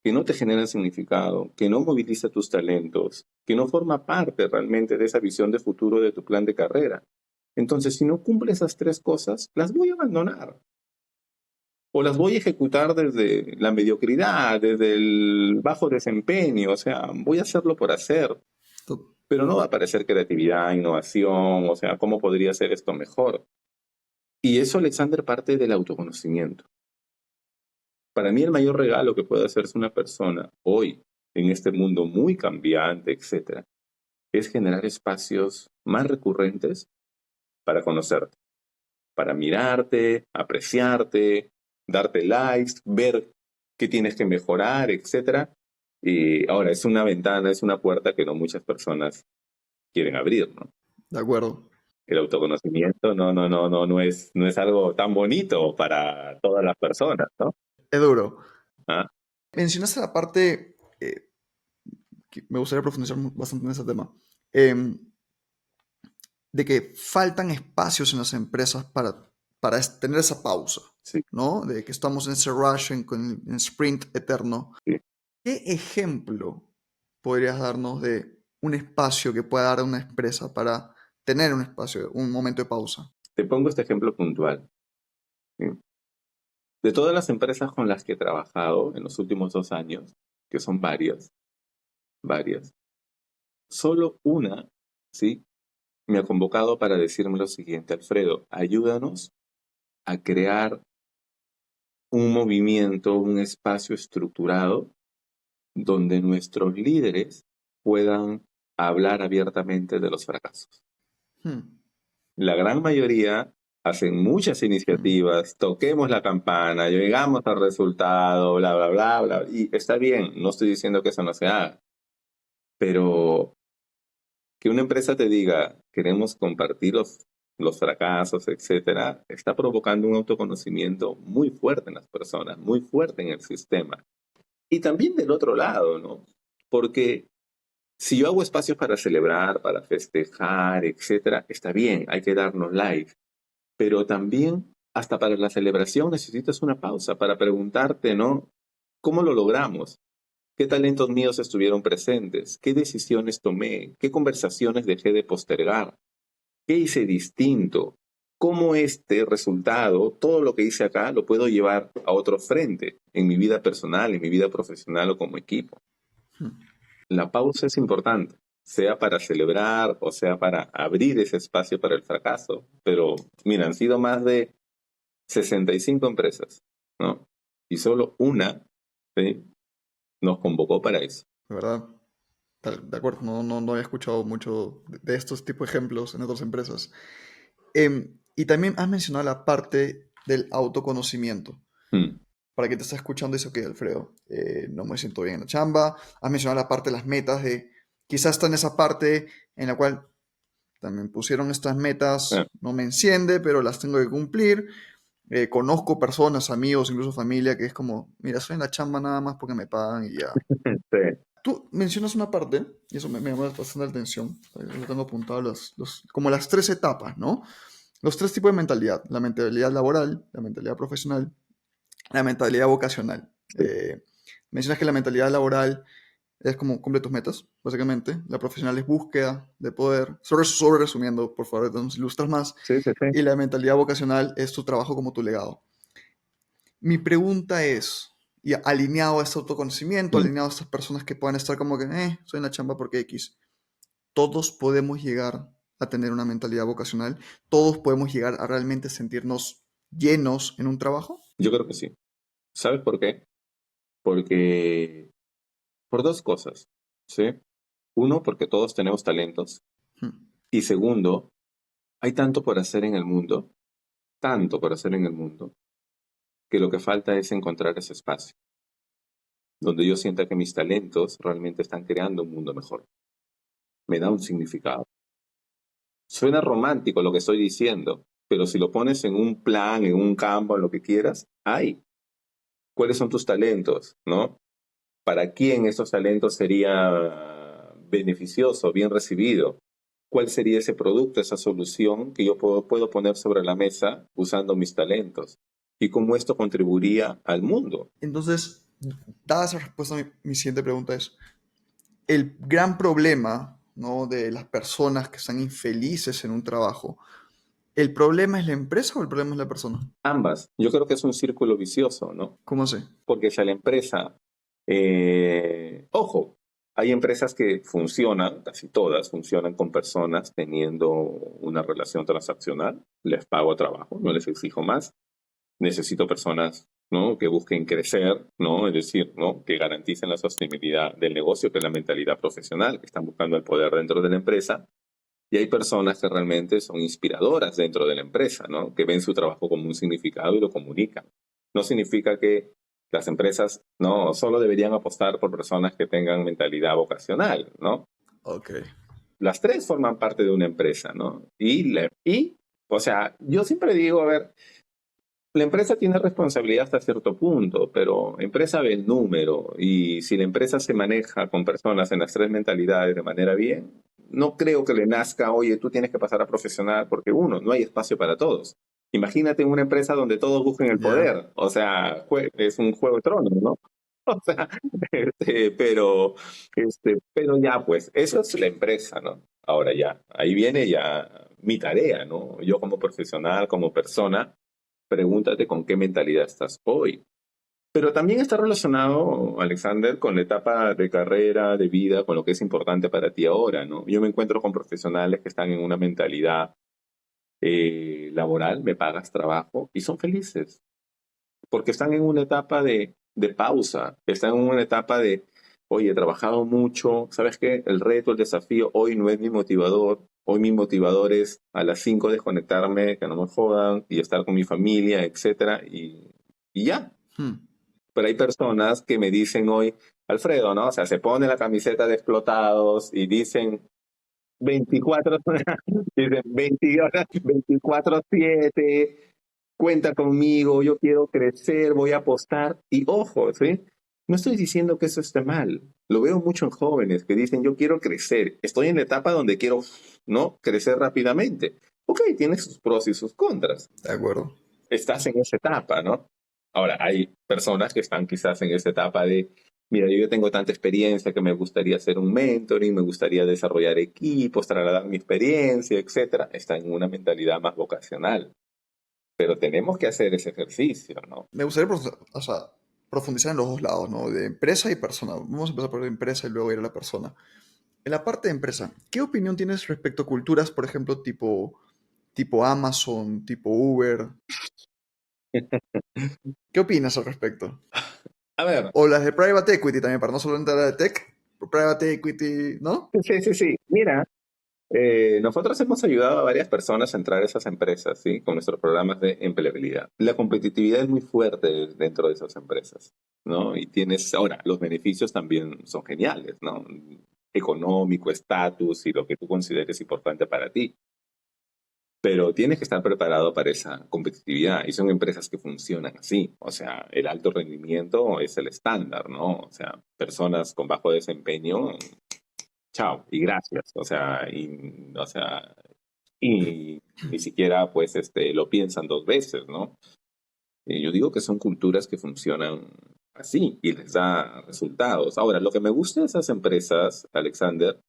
que no te generan significado, que no moviliza tus talentos, que no forma parte realmente de esa visión de futuro de tu plan de carrera. Entonces, si no cumple esas tres cosas, las voy a abandonar. O las voy a ejecutar desde la mediocridad, desde el bajo desempeño, o sea, voy a hacerlo por hacer, to- pero no va a aparecer creatividad, innovación, o sea, ¿cómo podría ser esto mejor? Y eso, Alexander, parte del autoconocimiento. Para mí el mayor regalo que puede hacerse una persona hoy, en este mundo muy cambiante, etcétera, es generar espacios más recurrentes para conocerte, para mirarte, apreciarte, darte likes, ver qué tienes que mejorar, etcétera. Y ahora es una ventana, es una puerta que no muchas personas quieren abrir, ¿no? de acuerdo. El autoconocimiento no es algo tan bonito para todas las personas, ¿no? Es duro. ¿Ah? Mencionaste la parte que me gustaría profundizar bastante en ese tema. De que faltan espacios en las empresas para tener esa pausa, Sí, ¿no? De que estamos en ese rush, en sprint eterno. sí. ¿Qué ejemplo podrías darnos de un espacio que pueda dar una empresa para tener un espacio, un momento de pausa? Te pongo este ejemplo puntual. ¿Sí? De todas las empresas con las que he trabajado en los últimos 2 años, que son varias, solo una, ¿sí? Me ha convocado para decirme lo siguiente, Alfredo, ayúdanos a crear un movimiento, un espacio estructurado donde nuestros líderes puedan hablar abiertamente de los fracasos. Hmm, La gran mayoría hacen muchas hmm, iniciativas, toquemos la campana, llegamos al resultado, bla, bla, bla, bla. Y está bien, no estoy diciendo que eso no se haga, pero que una empresa te diga, queremos compartir los fracasos, etcétera, está provocando un autoconocimiento muy fuerte en las personas, muy fuerte en el sistema. Y también del otro lado, ¿no? Porque si yo hago espacios para celebrar, para festejar, etcétera, está bien, hay que darnos like. pero también hasta para la celebración necesitas una pausa para preguntarte, ¿no? ¿Cómo lo logramos? ¿Qué talentos míos estuvieron presentes? ¿Qué decisiones tomé? ¿Qué conversaciones dejé de postergar? ¿Qué hice distinto? ¿Cómo este resultado, todo lo que hice acá, lo puedo llevar a otro frente en mi vida personal, en mi vida profesional o como equipo? Hmm. La pausa es importante, sea para celebrar o sea para abrir ese espacio para el fracaso. Pero mira, han sido más de 65 empresas, ¿no? Y solo una, ¿sí?, nos convocó para eso. De verdad. De acuerdo, no había escuchado mucho de estos tipos de ejemplos en otras empresas. Y también has mencionado la parte del autoconocimiento. Mm, Para quien te está escuchando, dice, ok, Alfredo, no me siento bien en la chamba. Has mencionado la parte de las metas, de quizás está en esa parte en la cual también pusieron estas ah, metas, no me enciende, pero las tengo que cumplir. Conozco personas, amigos, incluso familia, que es como, mira, estoy en la chamba nada más porque me pagan y ya. sí. Tú mencionas una parte, y eso me llama bastante la atención, yo tengo apuntado como las tres etapas, ¿no? Los tres tipos de mentalidad, la mentalidad laboral, la mentalidad profesional, la mentalidad vocacional. Mencionas que la mentalidad laboral es como cumple tus metas, básicamente. La profesional es búsqueda de poder. Sobre resumiendo, por favor, nos ilustras más. Sí, sí, sí. Y la mentalidad vocacional es tu trabajo como tu legado. Mi pregunta es, y alineado a este autoconocimiento, Mm. alineado a estas personas que puedan estar como que, soy en la chamba porque X, todos podemos llegar a tener una mentalidad vocacional, todos podemos llegar a realmente sentirnos llenos en un trabajo. Yo creo que sí. ¿Sabes por qué? Porque por dos cosas, ¿sí? Uno, porque todos tenemos talentos. Hmm. Y segundo, hay tanto por hacer en el mundo, tanto por hacer en el mundo, que lo que falta es encontrar ese espacio, donde yo sienta que mis talentos realmente están creando un mundo mejor. Me da un significado. Suena romántico lo que estoy diciendo, pero si lo pones en un plan, en un campo, en lo que quieras, hay. ¿Cuáles son tus talentos? ¿No? ¿Para quién esos talentos sería beneficioso, bien recibido? ¿Cuál sería ese producto, esa solución que yo puedo poner sobre la mesa usando mis talentos? ¿Y cómo esto contribuiría al mundo? Entonces, dada esa respuesta, mi siguiente pregunta es, el gran problema, ¿no?, de las personas que están infelices en un trabajo, ¿el problema es la empresa o el problema es la persona? Ambas. Yo creo que es un círculo vicioso, ¿no? ¿Cómo así? Porque si a la empresa, ojo, hay empresas que funcionan, casi todas funcionan con personas teniendo una relación transaccional, les pago a trabajo, no les exijo más, necesito personas, ¿no?, que busquen crecer, ¿no? Es decir, ¿no?, que garanticen la sostenibilidad del negocio, que es la mentalidad profesional, que están buscando el poder dentro de la empresa. Y hay personas que realmente son inspiradoras dentro de la empresa, ¿no?, que ven su trabajo como un significado y lo comunican. No significa que las empresas no solo deberían apostar por personas que tengan mentalidad vocacional, ¿no? Ok. Las tres forman parte de una empresa, ¿no? O sea, yo siempre digo, a ver, la empresa tiene responsabilidad hasta cierto punto, pero empresa ve el número y si la empresa se maneja con personas en las tres mentalidades de manera bien, no creo que le nazca, oye, tú tienes que pasar a profesional porque uno, no hay espacio para todos. Imagínate una empresa donde todos busquen el Ya. poder, o sea, es un juego de tronos, ¿no? O sea, pero ya, pues, eso es la empresa, ¿no? Ahora ya, ahí viene ya mi tarea, ¿no? Yo como profesional, como persona, pregúntate con qué mentalidad estás hoy. Pero también está relacionado, Alexander, con la etapa de carrera, de vida, con lo que es importante para ti ahora, ¿no? Yo me encuentro con profesionales que están en una mentalidad laboral, me pagas trabajo, y son felices, porque están en una etapa de pausa, están en una etapa de, oye, he trabajado mucho, ¿sabes qué? El reto, el desafío, hoy no es mi motivador, hoy mi motivador es a las 5 desconectarme, que no me jodan, y estar con mi familia, etcétera, y ya. Hmm. Pero hay personas que me dicen hoy, Alfredo, ¿no? O sea, se pone la camiseta de explotados y dicen 24, dicen 20 horas, 24/7, cuenta conmigo, yo quiero crecer, voy a apostar. Y ojo, ¿sí? No estoy diciendo que eso esté mal. Lo veo mucho en jóvenes que dicen, yo quiero crecer. Estoy en la etapa donde quiero, ¿no?, crecer rápidamente. Ok, tiene sus pros y sus contras. De acuerdo. Estás en esa etapa, ¿no? Ahora, hay personas que están quizás en esa etapa de, mira, yo ya tengo tanta experiencia que me gustaría hacer un mentoring, me gustaría desarrollar equipos, trasladar mi experiencia, etcétera. Está en una mentalidad más vocacional. Pero tenemos que hacer ese ejercicio, ¿no? Me gustaría profundizar en los dos lados, ¿no? De empresa y persona. Vamos a empezar por la empresa y luego ir a la persona. En la parte de empresa, ¿qué opinión tienes respecto a culturas, por ejemplo, tipo Amazon, tipo Uber? ¿Qué opinas al respecto? A ver, O las de private equity también, para no solo entrar a de tech, private equity, ¿no? sí, sí, sí. Mira, nosotros hemos ayudado a varias personas a entrar a esas empresas, ¿sí? Con nuestros programas de empleabilidad. La competitividad es muy fuerte dentro de esas empresas, ¿no? Y tienes, ahora, los beneficios también son geniales, ¿no? Económico, estatus y lo que tú consideres importante para ti. Pero tienes que estar preparado para esa competitividad y son empresas que funcionan así. O sea, el alto rendimiento es el estándar, ¿no? O sea, personas con bajo desempeño, chao y gracias. Y ni siquiera pues lo piensan dos veces, ¿no? Y yo digo que son culturas que funcionan así y les da resultados. Ahora, lo que me gusta de esas empresas, Alexander,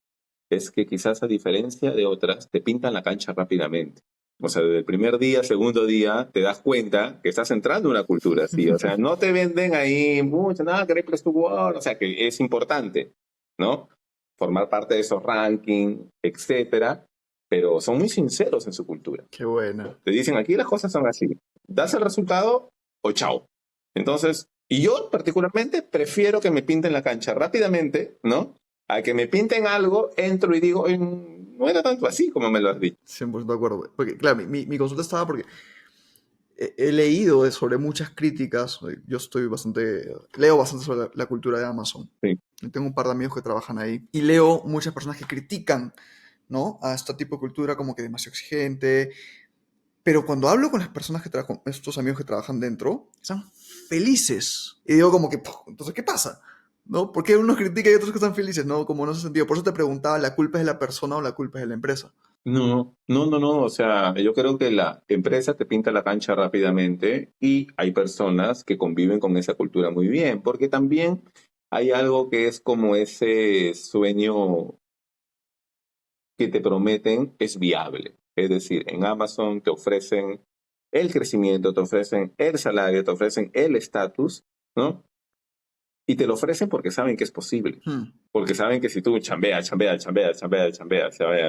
es que quizás a diferencia de otras, te pintan la cancha rápidamente. O sea, desde el primer día, segundo día, te das cuenta que estás entrando en una cultura así. O sea, no te venden ahí mucho, nada, Great Place to Work. O sea, que es importante, ¿no? Formar parte de esos rankings, etcétera. Pero son muy sinceros en su cultura. Qué buena. Te dicen, aquí las cosas son así. Das el resultado o chao. Entonces, y yo particularmente prefiero que me pinten la cancha rápidamente, ¿no? A que me pinten algo, entro y digo, no era tanto así como me lo has dicho". 100% de acuerdo. Porque, claro, mi consulta estaba porque he leído sobre muchas críticas. Yo leo bastante sobre la cultura de Amazon. Sí. Tengo un par de amigos que trabajan ahí y leo muchas personas que critican, ¿no? A este tipo de cultura como que demasiado exigente. Pero cuando hablo con las personas con estos amigos que trabajan dentro, están felices. Y digo como que, entonces, ¿qué pasa? ¿No? ¿Por qué unos critican y otros que están felices? No, como no se sentido. Por eso te preguntaba, ¿la culpa es de la persona o la culpa es de la empresa? No, no, no, no. O sea, yo creo que la empresa te pinta la cancha rápidamente y hay personas que conviven con esa cultura muy bien, porque también hay algo que es como ese sueño que te prometen es viable. Es decir, en Amazon te ofrecen el crecimiento, te ofrecen el salario, te ofrecen el estatus, ¿no? Y te lo ofrecen porque saben que es posible. Porque saben que si tú chambeas,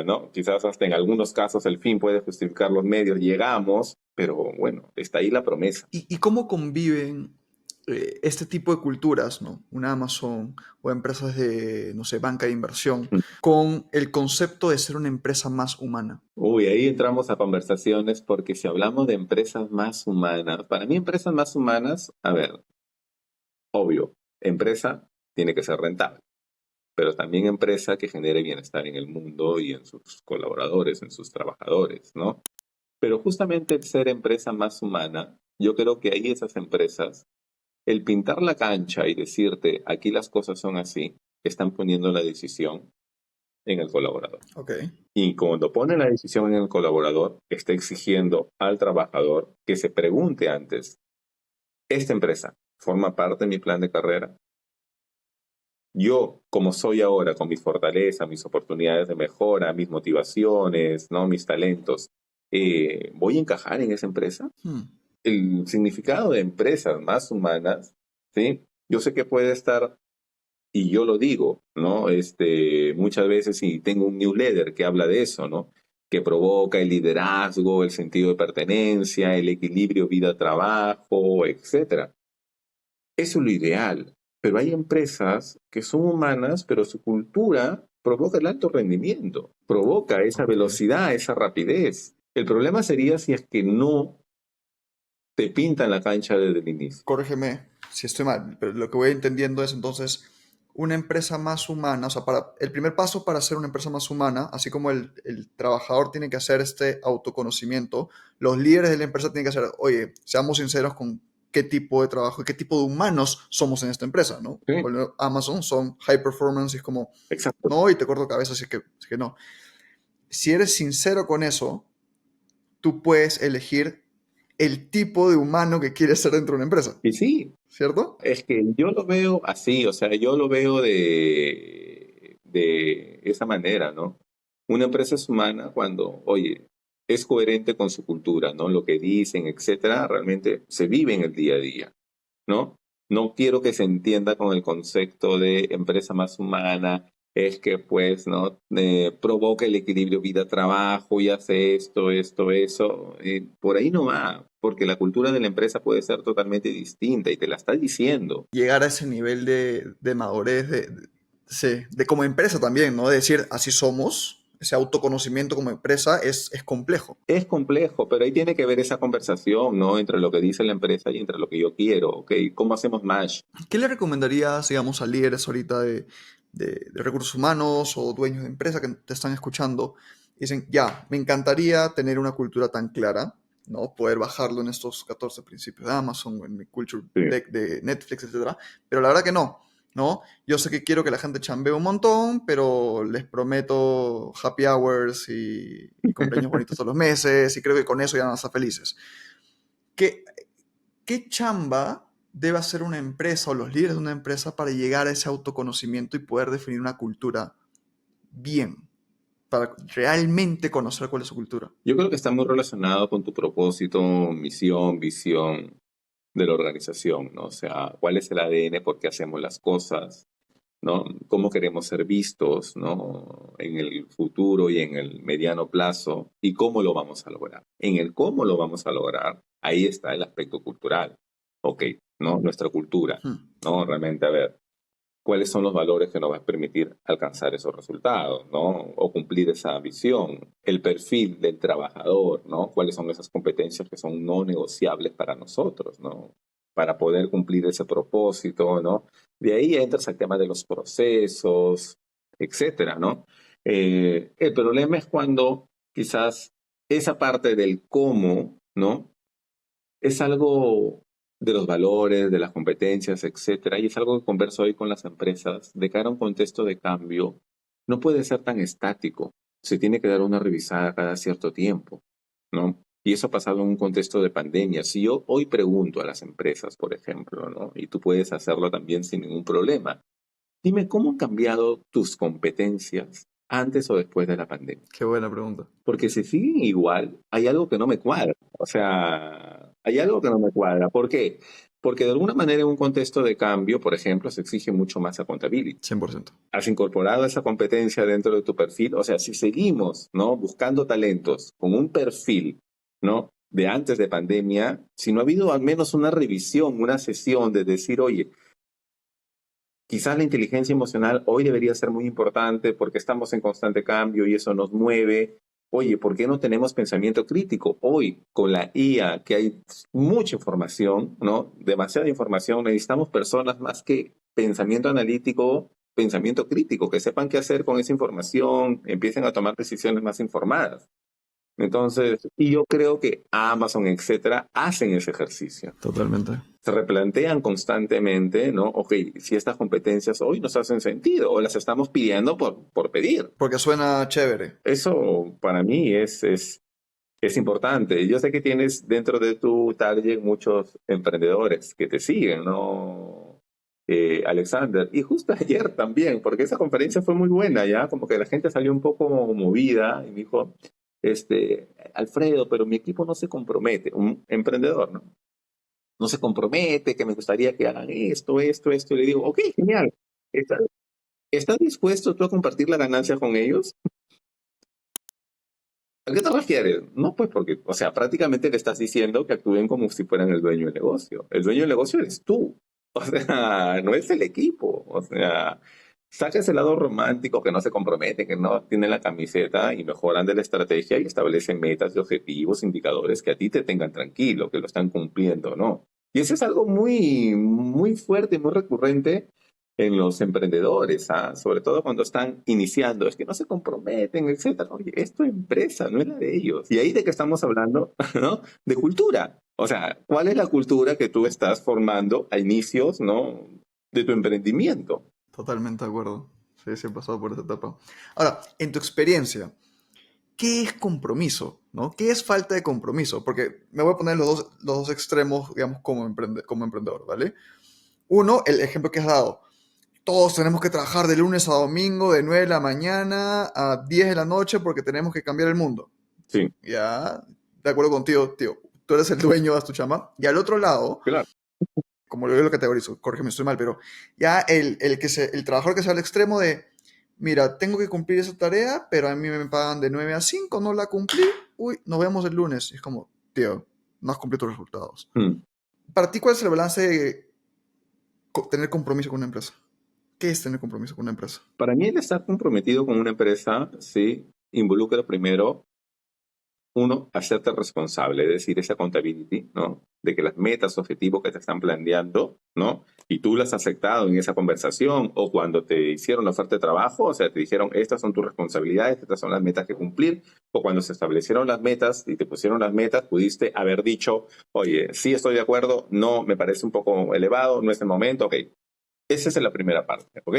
¿no? Quizás hasta en algunos casos el fin puede justificar los medios, llegamos, pero bueno, está ahí la promesa. ¿Y cómo conviven este tipo de culturas, ¿no? Una Amazon o empresas de, no sé, banca de inversión, con el concepto de ser una empresa más humana? Uy, ahí entramos a conversaciones porque si hablamos de empresas más humanas, para mí empresas más humanas, a ver, obvio, empresa tiene que ser rentable, pero también empresa que genere bienestar en el mundo y en sus colaboradores, en sus trabajadores, ¿no? Pero justamente el ser empresa más humana, yo creo que ahí esas empresas, el pintar la cancha y decirte, aquí las cosas son así, están poniendo la decisión en el colaborador. Okay. Y cuando ponen la decisión en el colaborador, está exigiendo al trabajador que se pregunte antes, ¿esta empresa forma parte de mi plan de carrera? Yo, como soy ahora, con mis fortalezas, mis oportunidades de mejora, mis motivaciones, ¿no? Mis talentos, ¿voy a encajar en esa empresa? El significado de empresas más humanas, ¿sí? Yo sé que puede estar, y yo lo digo, ¿no? Muchas veces, y tengo un newsletter que habla de eso, ¿no? Que provoca el liderazgo, el sentido de pertenencia, el equilibrio vida-trabajo, etcétera. Eso es lo ideal. Pero hay empresas que son humanas, pero su cultura provoca el alto rendimiento, provoca esa velocidad, esa rapidez. El problema sería si es que no te pintan la cancha desde el inicio. Corrígeme si estoy mal, pero lo que voy entendiendo es entonces una empresa más humana, o sea, el primer paso para ser una empresa más humana, así como el trabajador tiene que hacer este autoconocimiento, los líderes de la empresa tienen que hacer, oye, seamos sinceros con qué tipo de trabajo y qué tipo de humanos somos en esta empresa, ¿no? Sí. Con Amazon son high performance y es como, exacto, no, y te corto cabeza, así que no. Si eres sincero con eso, tú puedes elegir el tipo de humano que quieres ser dentro de una empresa, Y sí, ¿cierto? es que yo lo veo así, o sea, yo lo veo de esa manera, ¿no? Una empresa es humana cuando, oye, es coherente con su cultura, ¿no? Lo que dicen, etcétera, realmente se vive en el día a día, ¿no? No quiero que se entienda con el concepto de empresa más humana, es que pues, ¿no? Provoca el equilibrio vida-trabajo y hace esto, eso. Por ahí no va, porque la cultura de la empresa puede ser totalmente distinta y te la está diciendo. Llegar a ese nivel de madurez, sí, de como empresa también, ¿no? De decir, así somos, ese autoconocimiento como empresa es complejo. Es complejo, pero ahí tiene que ver esa conversación, ¿no? Entre lo que dice la empresa y entre lo que yo quiero, ¿ok? ¿Cómo hacemos match? ¿Qué le recomendarías, digamos, a líderes ahorita de recursos humanos o dueños de empresa que te están escuchando? Dicen, ya, me encantaría tener una cultura tan clara, ¿no? Poder bajarlo en estos 14 principios de Amazon, en mi culture Sí. deck de Netflix, etcétera. Pero la verdad que no, ¿no? Yo sé que quiero que la gente chambee un montón, pero les prometo happy hours y cumpleaños bonitos todos los meses y creo que con eso ya van a estar felices. ¿Qué, ¿Qué chamba debe hacer una empresa o los líderes de una empresa para llegar a ese autoconocimiento y poder definir una cultura bien? Para realmente conocer cuál es su cultura. Yo creo que está muy relacionado con tu propósito, misión, visión de la organización, ¿no? O sea, cuál es el ADN, por qué hacemos las cosas, ¿no? Cómo queremos ser vistos, ¿no? En el futuro y en el mediano plazo y cómo lo vamos a lograr. En el cómo lo vamos a lograr, ahí está el aspecto cultural, ¿ok? ¿No? Nuestra cultura, ¿no? Realmente, a ver, cuáles son los valores que nos van a permitir alcanzar esos resultados, ¿no? O cumplir esa visión, el perfil del trabajador, ¿no? Cuáles son esas competencias que son no negociables para nosotros, ¿no? Para poder cumplir ese propósito, ¿no? De ahí entras al tema de los procesos, etcétera, ¿no? El problema es cuando quizás esa parte del cómo, ¿no? Es algo de los valores, de las competencias, etcétera, y es algo que converso hoy con las empresas de cara a un contexto de cambio. No puede ser tan estático. Se tiene que dar una revisada cada cierto tiempo, ¿no? Y eso ha pasado en un contexto de pandemia. Si yo hoy pregunto a las empresas, por ejemplo, ¿no? Y tú puedes hacerlo también sin ningún problema. Dime, ¿cómo han cambiado tus competencias antes o después de la pandemia? Qué buena pregunta. Porque si siguen igual, hay algo que no me cuadra. O sea, hay algo que no me cuadra. ¿Por qué? Porque de alguna manera en un contexto de cambio, por ejemplo, se exige mucho más accountability. 100%. Has incorporado esa competencia dentro de tu perfil. O sea, si seguimos, ¿no? Buscando talentos con un perfil, ¿no? De antes de pandemia, si no ha habido al menos una revisión, una sesión de decir, oye, quizás la inteligencia emocional hoy debería ser muy importante porque estamos en constante cambio y eso nos mueve. Oye, ¿por qué no tenemos pensamiento crítico? Hoy, con la IA, que hay mucha información, ¿no? Demasiada información, necesitamos personas más que pensamiento analítico, pensamiento crítico, que sepan qué hacer con esa información, empiecen a tomar decisiones más informadas. Entonces, y yo creo que Amazon, etcétera, hacen ese ejercicio. Totalmente. Se replantean constantemente, ¿no? Ok, si estas competencias hoy nos hacen sentido o las estamos pidiendo por pedir. Porque suena chévere. Eso para mí es importante. Yo sé que tienes dentro de tu target muchos emprendedores que te siguen, ¿no? Alexander. Y justo ayer también, porque esa conferencia fue muy buena, ¿ya? Como que la gente salió un poco movida y me dijo, Alfredo, pero mi equipo no se compromete. Un emprendedor, ¿no? No se compromete, que me gustaría que hagan esto. Y le digo, ok, genial. ¿Estás dispuesto tú a compartir la ganancia con ellos? ¿A qué te refieres? No, pues porque, o sea, prácticamente le estás diciendo que actúen como si fueran el dueño del negocio. El dueño del negocio eres tú. O sea, no es el equipo. O sea, saca ese lado romántico que no se compromete, que no tiene la camiseta y mejoran de la estrategia y establecen metas y objetivos, indicadores que a ti te tengan tranquilo, que lo están cumpliendo, ¿no? Y eso es algo muy, muy fuerte, muy recurrente en los emprendedores, ¿ah? Sobre todo cuando están iniciando, es que no se comprometen, etcétera. Oye, es tu empresa, no es la de ellos. Y ahí de que estamos hablando, ¿no? De cultura. O sea, ¿cuál es la cultura que tú estás formando a inicios, ¿no? De tu emprendimiento? Totalmente de acuerdo. Sí, sí he pasado por esa etapa. Ahora, en tu experiencia, ¿qué es compromiso? ¿No? ¿Qué es falta de compromiso? Porque me voy a poner los dos extremos, digamos, como emprendedor, ¿vale? Uno, el ejemplo que has dado. Todos tenemos que trabajar de lunes a domingo, de 9 de la mañana a 10 de la noche porque tenemos que cambiar el mundo. Sí, Ya, de acuerdo contigo, tío. Tú eres el dueño de tu chamba. Y al otro lado, claro. como yo lo categorizo, corrígeme, estoy mal, pero ya el trabajador que sea al extremo de, mira, tengo que cumplir esa tarea, pero a mí me pagan de 9 a 5, no la cumplí, uy, nos vemos el lunes. Y es como, tío, no has cumplido tus resultados. Mm. Para ti, ¿cuál es el balance de tener compromiso con una empresa? ¿Qué es tener compromiso con una empresa? Para mí el estar comprometido con una empresa, sí, involucra primero, uno, hacerte responsable, es decir, esa accountability, ¿no? De que las metas, objetivos que te están planteando, ¿no? Y tú las has aceptado en esa conversación o cuando te hicieron la oferta de trabajo, o sea, te dijeron, estas son tus responsabilidades, estas son las metas que cumplir, o cuando se establecieron las metas y te pusieron las metas, pudiste haber dicho, oye, sí estoy de acuerdo, no, me parece un poco elevado, no es el momento, ok. Esa es la primera parte, ¿ok?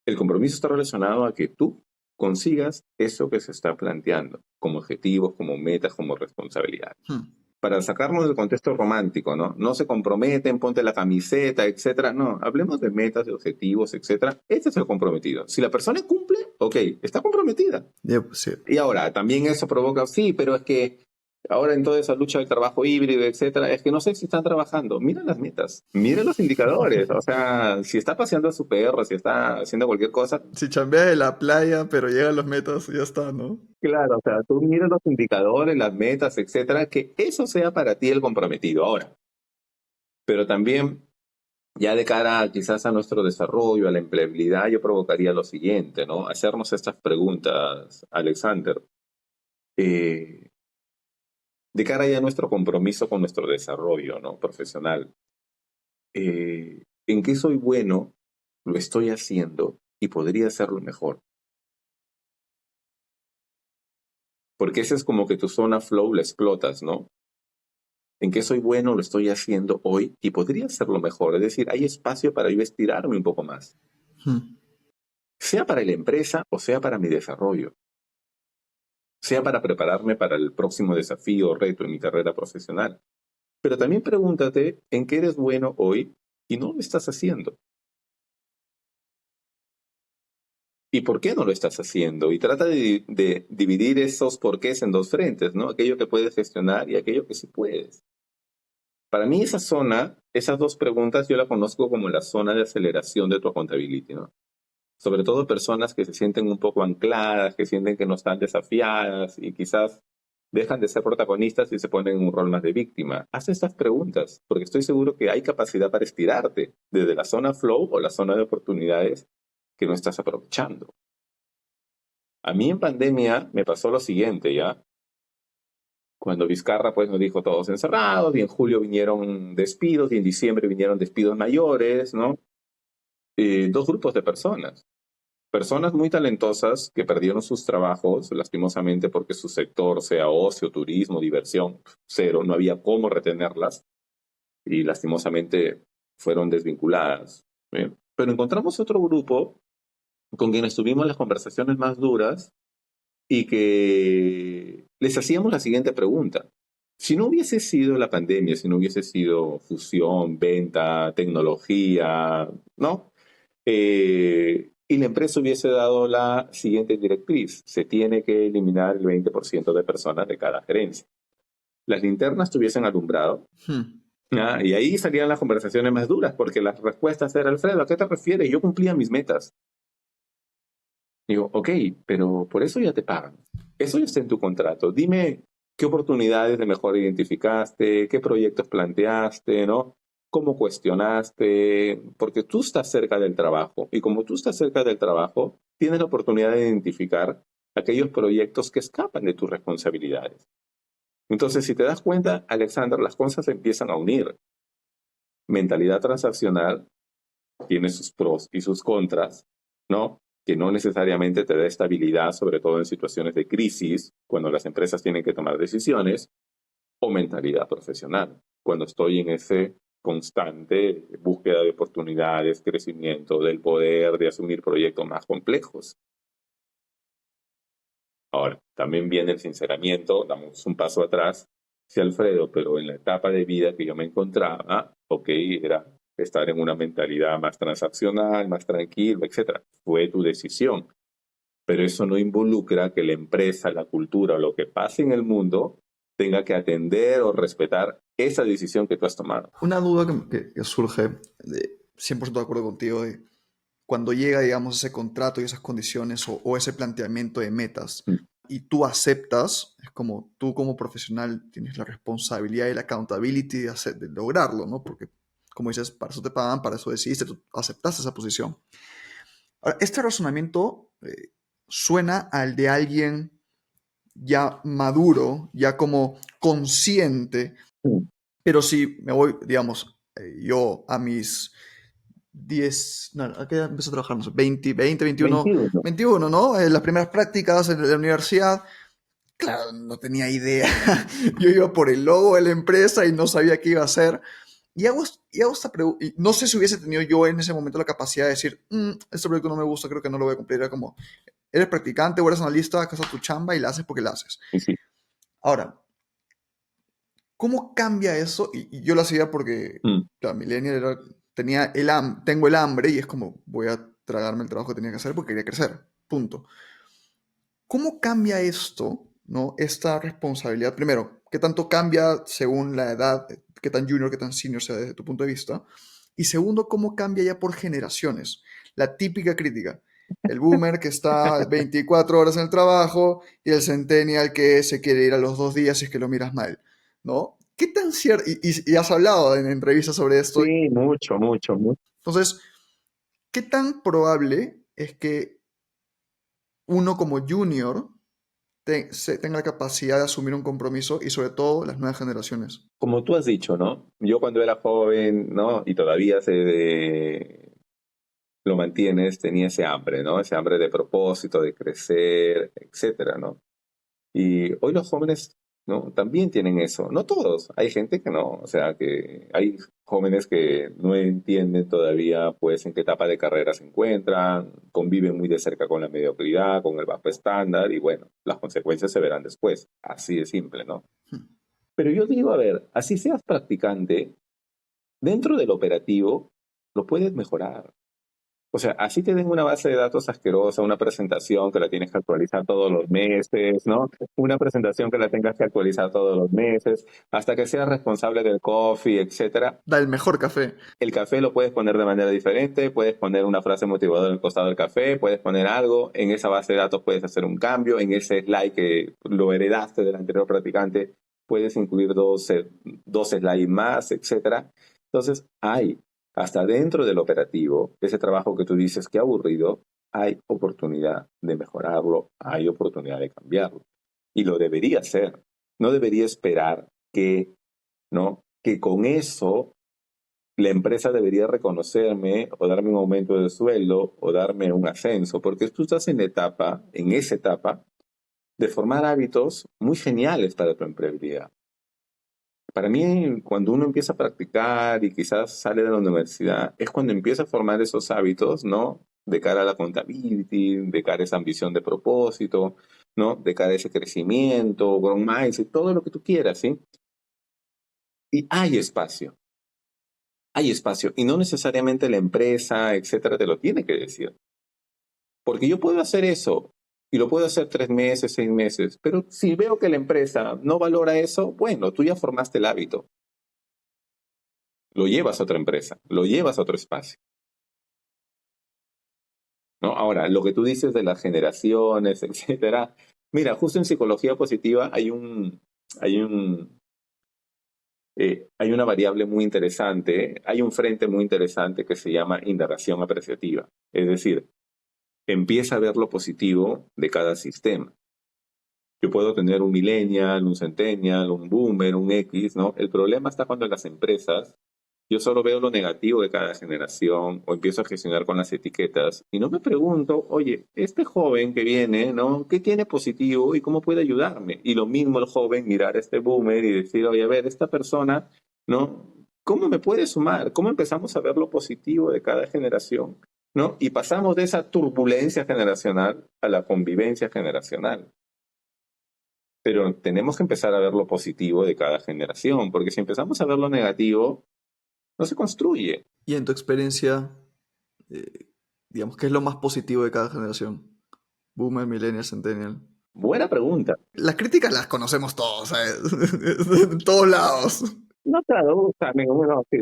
El compromiso está relacionado a que tú consigas eso que se está planteando como objetivos, como metas, como responsabilidades. Para sacarnos del contexto romántico, ¿no? No se comprometen, ponte la camiseta, etcétera. No, hablemos de metas, de objetivos, etcétera. Este es el comprometido. Si la persona cumple, ok, está comprometida. Sí. Y ahora, también eso provoca, sí, pero es que ahora en toda esa lucha del trabajo híbrido, etcétera, es que no sé si están trabajando. Mira las metas, mira los indicadores. O sea, si está paseando a su perro, si está haciendo cualquier cosa. Si chambea de la playa, pero llegan los metas, ya está, ¿no? Claro, o sea, tú mira los indicadores, las metas, etcétera, que eso sea para ti el comprometido. Ahora, pero también, ya de cara quizás a nuestro desarrollo, a la empleabilidad, yo provocaría lo siguiente, ¿no? Hacernos estas preguntas, Alexander. Eh, de cara ya a nuestro compromiso con nuestro desarrollo, ¿no? Profesional. ¿En qué soy bueno? Lo estoy haciendo y podría hacerlo mejor. Porque esa es como que tu zona flow la explotas, ¿no? ¿En qué soy bueno? Lo estoy haciendo hoy y podría hacerlo mejor. Es decir, hay espacio para yo estirarme un poco más. Sea para la empresa o sea para mi desarrollo. Sea para prepararme para el próximo desafío o reto en mi carrera profesional. Pero también pregúntate en qué eres bueno hoy y no lo estás haciendo. ¿Y por qué no lo estás haciendo? Y trata de dividir esos porqués en dos frentes, ¿no? Aquello que puedes gestionar y aquello que sí puedes. Para mí esa zona, esas dos preguntas yo la conozco como la zona de aceleración de tu accountability, ¿no? Sobre todo personas que se sienten un poco ancladas, que sienten que no están desafiadas y quizás dejan de ser protagonistas y se ponen en un rol más de víctima. Haz estas preguntas, porque estoy seguro que hay capacidad para estirarte desde la zona flow o la zona de oportunidades que no estás aprovechando. A mí en pandemia me pasó lo siguiente, ¿ya? Cuando Vizcarra pues nos dijo todos encerrados, y en julio vinieron despidos, y en diciembre vinieron despidos mayores, ¿no? Dos grupos de personas. Personas muy talentosas que perdieron sus trabajos, lastimosamente porque su sector, sea ocio, turismo, diversión, cero, no había cómo retenerlas, y lastimosamente fueron desvinculadas. ¿Bien? Pero encontramos otro grupo con quienes tuvimos las conversaciones más duras y que les hacíamos la siguiente pregunta. Si no hubiese sido la pandemia, si no hubiese sido fusión, venta, tecnología, ¿no? Y la empresa hubiese dado la siguiente directriz. Se tiene que eliminar el 20% de personas de cada gerencia. Las linternas te hubiesen alumbrado. Y ahí salían las conversaciones más duras, porque las respuestas eran, Alfredo, ¿a qué te refieres? Yo cumplía mis metas. Digo, ok, pero por eso ya te pagan. Eso ya está en tu contrato. Dime qué oportunidades de mejora identificaste, qué proyectos planteaste, ¿no? ¿Cómo cuestionaste? Porque tú estás cerca del trabajo y como tú estás cerca del trabajo, tienes la oportunidad de identificar aquellos proyectos que escapan de tus responsabilidades. Entonces, si te das cuenta, Alexander, las cosas se empiezan a unir. Mentalidad transaccional tiene sus pros y sus contras, ¿no? Que no necesariamente te da estabilidad, sobre todo en situaciones de crisis, cuando las empresas tienen que tomar decisiones, o mentalidad profesional, cuando estoy en ese constante búsqueda de oportunidades, crecimiento, del poder de asumir proyectos más complejos. Ahora, también viene el sinceramiento, damos un paso atrás. Sí, Alfredo, pero en la etapa de vida que yo me encontraba, ok, era estar en una mentalidad más transaccional, más tranquilo, etcétera. Fue tu decisión, pero eso no involucra que la empresa, la cultura o lo que pase en el mundo tenga que atender o respetar esa decisión que tú has tomado. Una duda que surge, 100% de acuerdo contigo, de cuando llega, digamos, ese contrato y esas condiciones o ese planteamiento de metas Mm. y tú aceptas, es como tú como profesional tienes la responsabilidad y la accountability de lograrlo, ¿no? Porque, como dices, para eso te pagan, para eso decidiste, tú aceptaste esa posición. Ahora, este razonamiento suena al de alguien ya maduro, ya como consciente, Mm. pero si me voy, digamos, yo a mis 10, no, ¿a qué edad empecé a trabajar? No sé, 20, 21, 21. 21, ¿no? Las primeras prácticas en la universidad, claro, no tenía idea. Yo iba por el logo de la empresa y no sabía qué iba a hacer. Y hago esta pregunta, y no sé si hubiese tenido yo en ese momento la capacidad de decir, este proyecto no me gusta, creo que no lo voy a cumplir. Era como, eres practicante o eres analista, acá está tu chamba y la haces porque la haces. Y sí. Ahora, ¿cómo cambia eso? Y yo lo hacía porque, Mm. claro, Millennial tengo el hambre y es como, voy a tragarme el trabajo que tenía que hacer porque quería crecer, punto. ¿Cómo cambia esto, no? Esta responsabilidad, primero, ¿qué tanto cambia según la edad, qué tan junior, qué tan senior sea desde tu punto de vista? Y segundo, ¿cómo cambia ya por generaciones? La típica crítica. El boomer que está 24 horas en el trabajo y el centennial que se quiere ir a los 2 días si es que lo miras mal, ¿no? ¿Qué tan cierto? Y has hablado en entrevistas sobre esto. Sí, mucho, mucho, mucho. Entonces, ¿qué tan probable es que uno como junior tenga la capacidad de asumir un compromiso y sobre todo las nuevas generaciones? Como tú has dicho, ¿no? Yo cuando era joven, ¿no? Y todavía lo mantienes, tenía ese hambre, ¿no? Ese hambre de propósito, de crecer, etcétera, ¿no? Y hoy los jóvenes, ¿no? También tienen eso. No todos. Hay gente que no. O sea, que hay jóvenes que no entienden todavía, pues, en qué etapa de carrera se encuentran, conviven muy de cerca con la mediocridad, con el bajo estándar, y bueno, las consecuencias se verán después. Así de simple, ¿no? Pero yo digo, a ver, así seas practicante, dentro del operativo, lo puedes mejorar. O sea, así te den una base de datos asquerosa, una presentación que la tienes que actualizar todos los meses, ¿no? Una presentación que la tengas que actualizar todos los meses, hasta que seas responsable del coffee, etcétera. Da el mejor café. El café lo puedes poner de manera diferente, puedes poner una frase motivadora al costado del café, puedes poner algo, en esa base de datos puedes hacer un cambio, en ese slide que lo heredaste del anterior practicante, puedes incluir dos slides más, etcétera. Entonces, hasta dentro del operativo, ese trabajo que tú dices que aburrido, hay oportunidad de mejorarlo, hay oportunidad de cambiarlo. Y lo debería hacer. No debería esperar ¿no? Que con eso la empresa debería reconocerme o darme un aumento de sueldo o darme un ascenso, porque tú estás en esa etapa, de formar hábitos muy geniales para tu empleabilidad. Para mí, cuando uno empieza a practicar y quizás sale de la universidad, es cuando empieza a formar esos hábitos, ¿no? De cara a la contability, de cara a esa ambición de propósito, ¿no? De cara a ese crecimiento, growth mindset, todo lo que tú quieras, ¿sí? Y hay espacio, y no necesariamente la empresa, etcétera, te lo tiene que decir. Porque yo puedo hacer eso y lo puedo hacer 3 meses, 6 meses, pero si veo que la empresa no valora eso, bueno, tú ya formaste el hábito. Lo llevas a otra empresa, lo llevas a otro espacio, ¿no? Ahora, lo que tú dices de las generaciones, etcétera. Mira, justo en psicología positiva hay hay una variable muy interesante, hay un frente muy interesante que se llama indagación apreciativa. Es decir, empieza a ver lo positivo de cada sistema. Yo puedo tener un millennial, un centennial, un boomer, un X, ¿no? El problema está cuando en las empresas yo solo veo lo negativo de cada generación o empiezo a gestionar con las etiquetas y no me pregunto, oye, este joven que viene, ¿no? ¿Qué tiene positivo y cómo puede ayudarme? Y lo mismo el joven mirar a este boomer y decir, oye, a ver, esta persona, ¿no? ¿Cómo me puede sumar? ¿Cómo empezamos a ver lo positivo de cada generación? ¿No? Y pasamos de esa turbulencia generacional a la convivencia generacional. Pero tenemos que empezar a ver lo positivo de cada generación, porque si empezamos a ver lo negativo, no se construye. Y en tu experiencia, eh, digamos, ¿qué es lo más positivo de cada generación? Boomer, Millennial, Centennial. Buena pregunta. Las críticas las conocemos todos, ¿sabes? En todos lados. No, claro, salen, bueno, sí,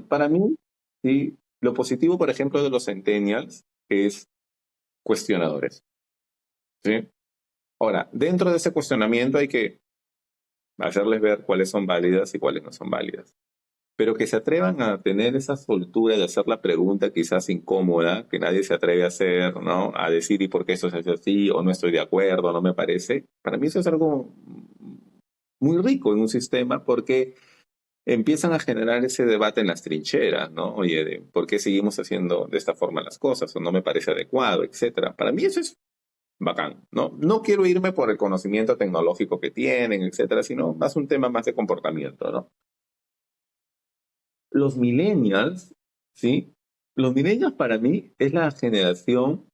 para mí, sí, lo positivo, por ejemplo, de los centennials es cuestionadores, ¿sí? Ahora, dentro de ese cuestionamiento hay que hacerles ver cuáles son válidas y cuáles no son válidas. Pero que se atrevan a tener esa soltura de hacer la pregunta quizás incómoda, que nadie se atreve a hacer, ¿no? A decir, ¿y por qué eso se hace así? O no estoy de acuerdo, no me parece. Para mí eso es algo muy rico en un sistema porque empiezan a generar ese debate en las trincheras, ¿no? Oye, de por qué seguimos haciendo de esta forma las cosas, o no me parece adecuado, etcétera. Para mí eso es bacán, ¿no? No quiero irme por el conocimiento tecnológico que tienen, etcétera, sino más un tema más de comportamiento, ¿no? Los millennials, ¿sí? Los millennials para mí es la generación,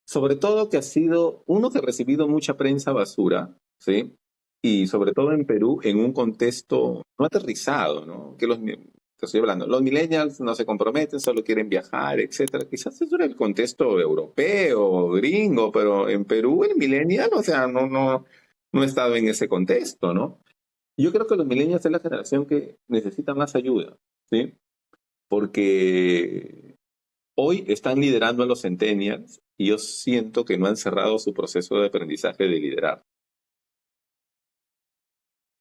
sobre todo que ha sido uno que ha recibido mucha prensa basura, ¿sí? Y sobre todo en Perú, en un contexto no aterrizado, ¿no? Te estoy hablando, los millennials no se comprometen, solo quieren viajar, etcétera. Quizás eso era el contexto europeo, gringo, pero en Perú el millennial, o sea, no he estado en ese contexto, ¿no? Yo creo que los millennials es la generación que necesita más ayuda, ¿sí? Porque hoy están liderando a los centennials y yo siento que no han cerrado su proceso de aprendizaje de liderar.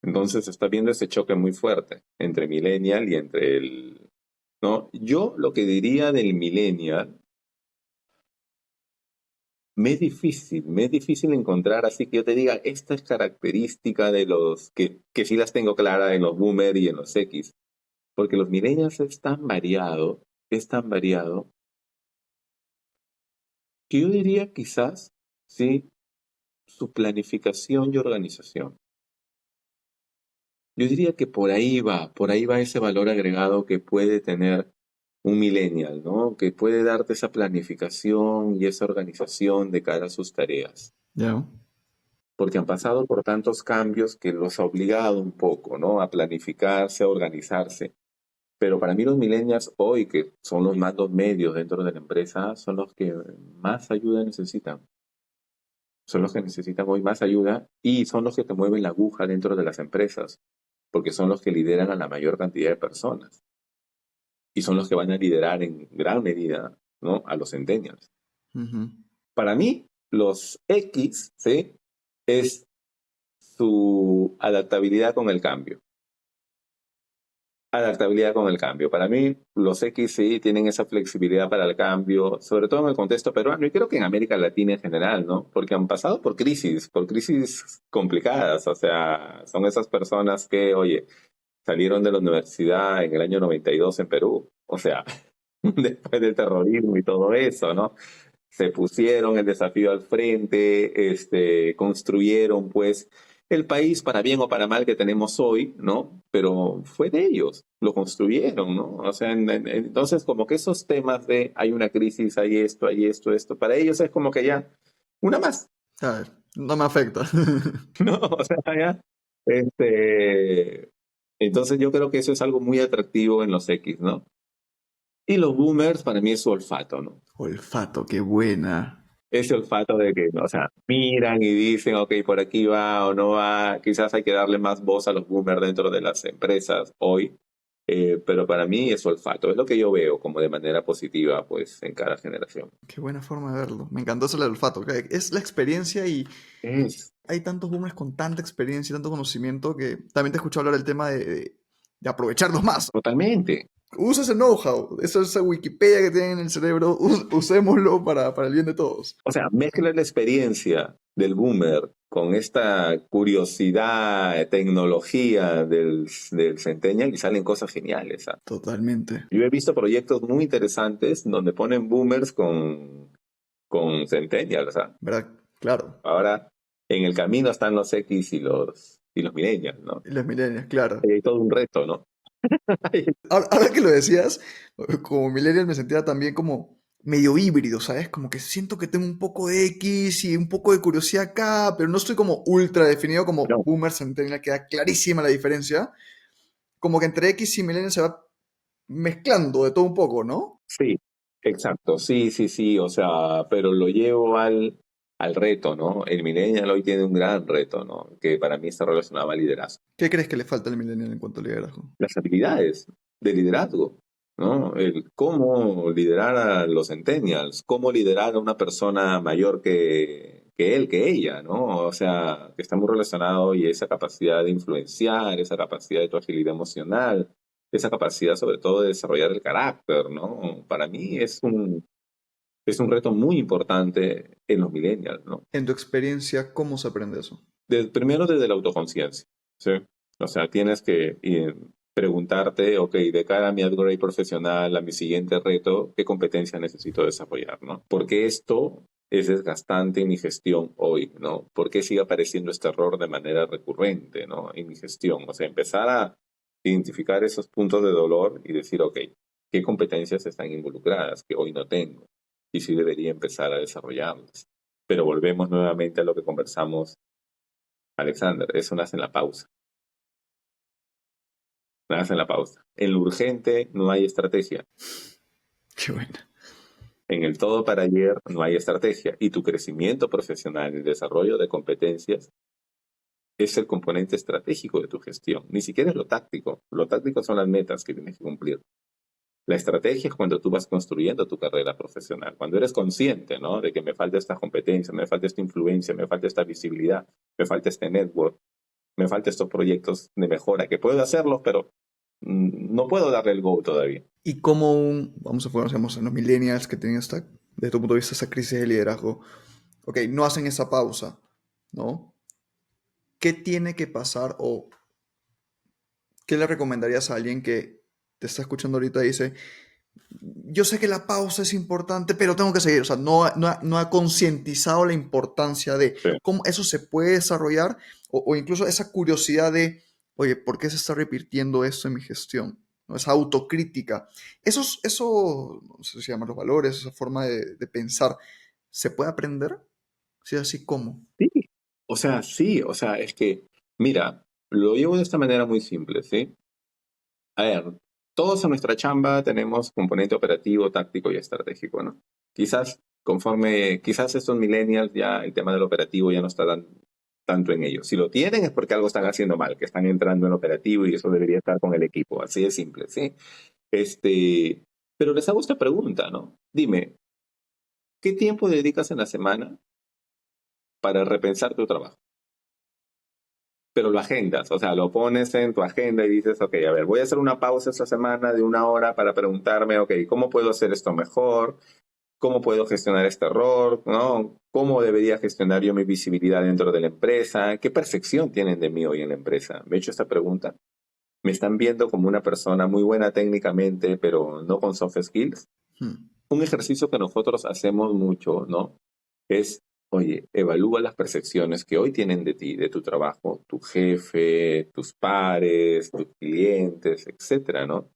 Entonces está viendo ese choque muy fuerte entre millennial y entre el... ¿no? Yo lo que diría del millennial, me es difícil encontrar así que yo te diga, esta es característica de los que sí las tengo claras en los boomer y en los X, porque los millennials es tan variado, que yo diría quizás, sí, su planificación y organización. Yo diría que por ahí va ese valor agregado que puede tener un millennial, ¿no? Que puede darte esa planificación y esa organización de cara a sus tareas. Ya. Porque han pasado por tantos cambios que los ha obligado un poco, ¿no? A planificarse, a organizarse. Pero para mí los millennials hoy, que son los mandos medios dentro de la empresa, son los que más ayuda necesitan. Son los que necesitan hoy más ayuda y son los que te mueven la aguja dentro de las empresas, porque son los que lideran a la mayor cantidad de personas y son los que van a liderar en gran medida, ¿no? A los centennials. Ujú. Para mí, los X, ¿sí? Es su adaptabilidad con el cambio. Adaptabilidad con el cambio. Para mí, los X sí tienen esa flexibilidad para el cambio, sobre todo en el contexto peruano y creo que en América Latina en general, ¿no? Porque han pasado por crisis complicadas. O sea, son esas personas que, oye, salieron de la universidad en el año 92 en Perú. O sea, después del terrorismo y todo eso, ¿no? Se pusieron el desafío al frente, construyeron pues el país para bien o para mal que tenemos hoy, ¿no? Pero fue de ellos, lo construyeron, ¿no? O sea, entonces como que esos temas de hay una crisis, hay esto, para ellos es como que ya, una más, A ver, no me afecta. ¿no? O sea, ya, este, entonces yo creo que eso es algo muy atractivo en los X, ¿no? Y los boomers para mí es su olfato, ¿no? Olfato, qué buena. Ese olfato de que, o sea, miran y dicen, ok, por aquí va o no va, quizás hay que darle más voz a los boomers dentro de las empresas hoy, pero para mí es olfato, es lo que yo veo como de manera positiva, pues, en cada generación. Qué buena forma de verlo. Me encantó eso del olfato. Que es la experiencia y Es, hay tantos boomers con tanta experiencia y tanto conocimiento que también te escucho hablar del tema de aprovecharlos más. totalmente. Usa ese know-how, esa Wikipedia que tienen en el cerebro, usémoslo para el bien de todos. O sea, mezcla la experiencia del boomer con esta curiosidad, tecnología del centennial y salen cosas geniales. ¿Ah? Totalmente. Yo he visto proyectos muy interesantes donde ponen boomers con centennials. ¿Ah? ¿Verdad? Claro. Ahora, en el camino están los X y los millennials, ¿no? Y los millennials, claro. Hay todo un reto, ¿no? Ahora que lo decías, como millennial me sentía también como medio híbrido, ¿sabes? Como que siento que tengo un poco de X y un poco de curiosidad acá, pero no estoy como ultra definido como No, boomer centennial, queda clarísima la diferencia. Como que entre X y millennial se va mezclando de todo un poco, ¿no? sí, exacto, sí, sí, sí, o sea, pero lo llevo al reto, ¿no? El millennial hoy tiene un gran reto, ¿no? Que para mí está relacionado al liderazgo. ¿Qué crees que le falta al millennial en cuanto a liderazgo? Las habilidades de liderazgo, ¿no? El cómo liderar a los centennials, cómo liderar a una persona mayor que él, que ella, ¿no? O sea, que está muy relacionado y esa capacidad de influenciar, esa capacidad de tu agilidad emocional, esa capacidad sobre todo de desarrollar el carácter, ¿no? Para mí es un reto muy importante en los millennials, ¿no? En tu experiencia, ¿cómo se aprende eso? Primero desde la autoconciencia, ¿sí? O sea, tienes que preguntarte, ok, de cara a mi upgrade profesional, a mi siguiente reto, ¿qué competencia necesito desarrollar, ¿no? Porque esto es desgastante en mi gestión hoy, ¿no? ¿Por qué sigue apareciendo este error de manera recurrente, ¿no? En mi gestión. O sea, empezar a identificar esos puntos de dolor y decir, ok, ¿qué competencias están involucradas que hoy no tengo? Y sí debería empezar a desarrollarlas. Pero volvemos nuevamente a lo que conversamos, Alexander, eso nace en la pausa. Nace en la pausa. En lo urgente no hay estrategia. Qué buena. En el todo para ayer no hay estrategia. Y tu crecimiento profesional y desarrollo de competencias es el componente estratégico de tu gestión. Ni siquiera es lo táctico. Lo táctico son las metas que tienes que cumplir. La estrategia es cuando tú vas construyendo tu carrera profesional, cuando eres consciente, ¿no? De que me falta esta competencia, me falta esta influencia, me falta esta visibilidad, me falta este network, me faltan estos proyectos de mejora, que puedo hacerlos, pero no puedo darle el go todavía. Y como vamos a ponernos en los millennials que tienen desde tu punto de vista, esa crisis de liderazgo, ok, no hacen esa pausa, ¿no? ¿Qué tiene que pasar o qué le recomendarías a alguien que te está escuchando ahorita y dice, yo sé que la pausa es importante, pero tengo que seguir? O sea, no ha concientizado la importancia de Sí. cómo eso se puede desarrollar o incluso esa curiosidad de, oye, ¿por qué se está repitiendo esto en mi gestión? ¿No? Esa autocrítica. Eso, no sé si se llaman los valores, esa forma de pensar, ¿se puede aprender? Si es así, ¿cómo? Sí, o sea, sí, o sea, es que, mira, lo llevo de esta manera muy simple, ¿sí? A ver, todos en nuestra chamba tenemos componente operativo, táctico y estratégico, ¿no? Quizás estos millennials ya el tema del operativo ya no está tanto en ellos. Si lo tienen es porque algo están haciendo mal, que están entrando en operativo y eso debería estar con el equipo, así de simple, ¿sí? Pero les hago esta pregunta, ¿no? Dime, ¿qué tiempo dedicas en la semana para repensar tu trabajo? Pero lo agendas, o sea, lo pones en tu agenda y dices, ok, a ver, voy a hacer una pausa esta semana de una hora para preguntarme, ok, ¿cómo puedo hacer esto mejor? ¿Cómo puedo gestionar este error? ¿No? ¿Cómo debería gestionar yo mi visibilidad dentro de la empresa? ¿Qué percepción tienen de mí hoy en la empresa? Me he hecho esta pregunta. ¿Me están viendo como una persona muy buena técnicamente, pero no con soft skills? Hmm. Un ejercicio que nosotros hacemos mucho, ¿no? Es, oye, evalúa las percepciones que hoy tienen de ti, de tu trabajo, tu jefe, tus pares, tus clientes, etcétera, ¿no?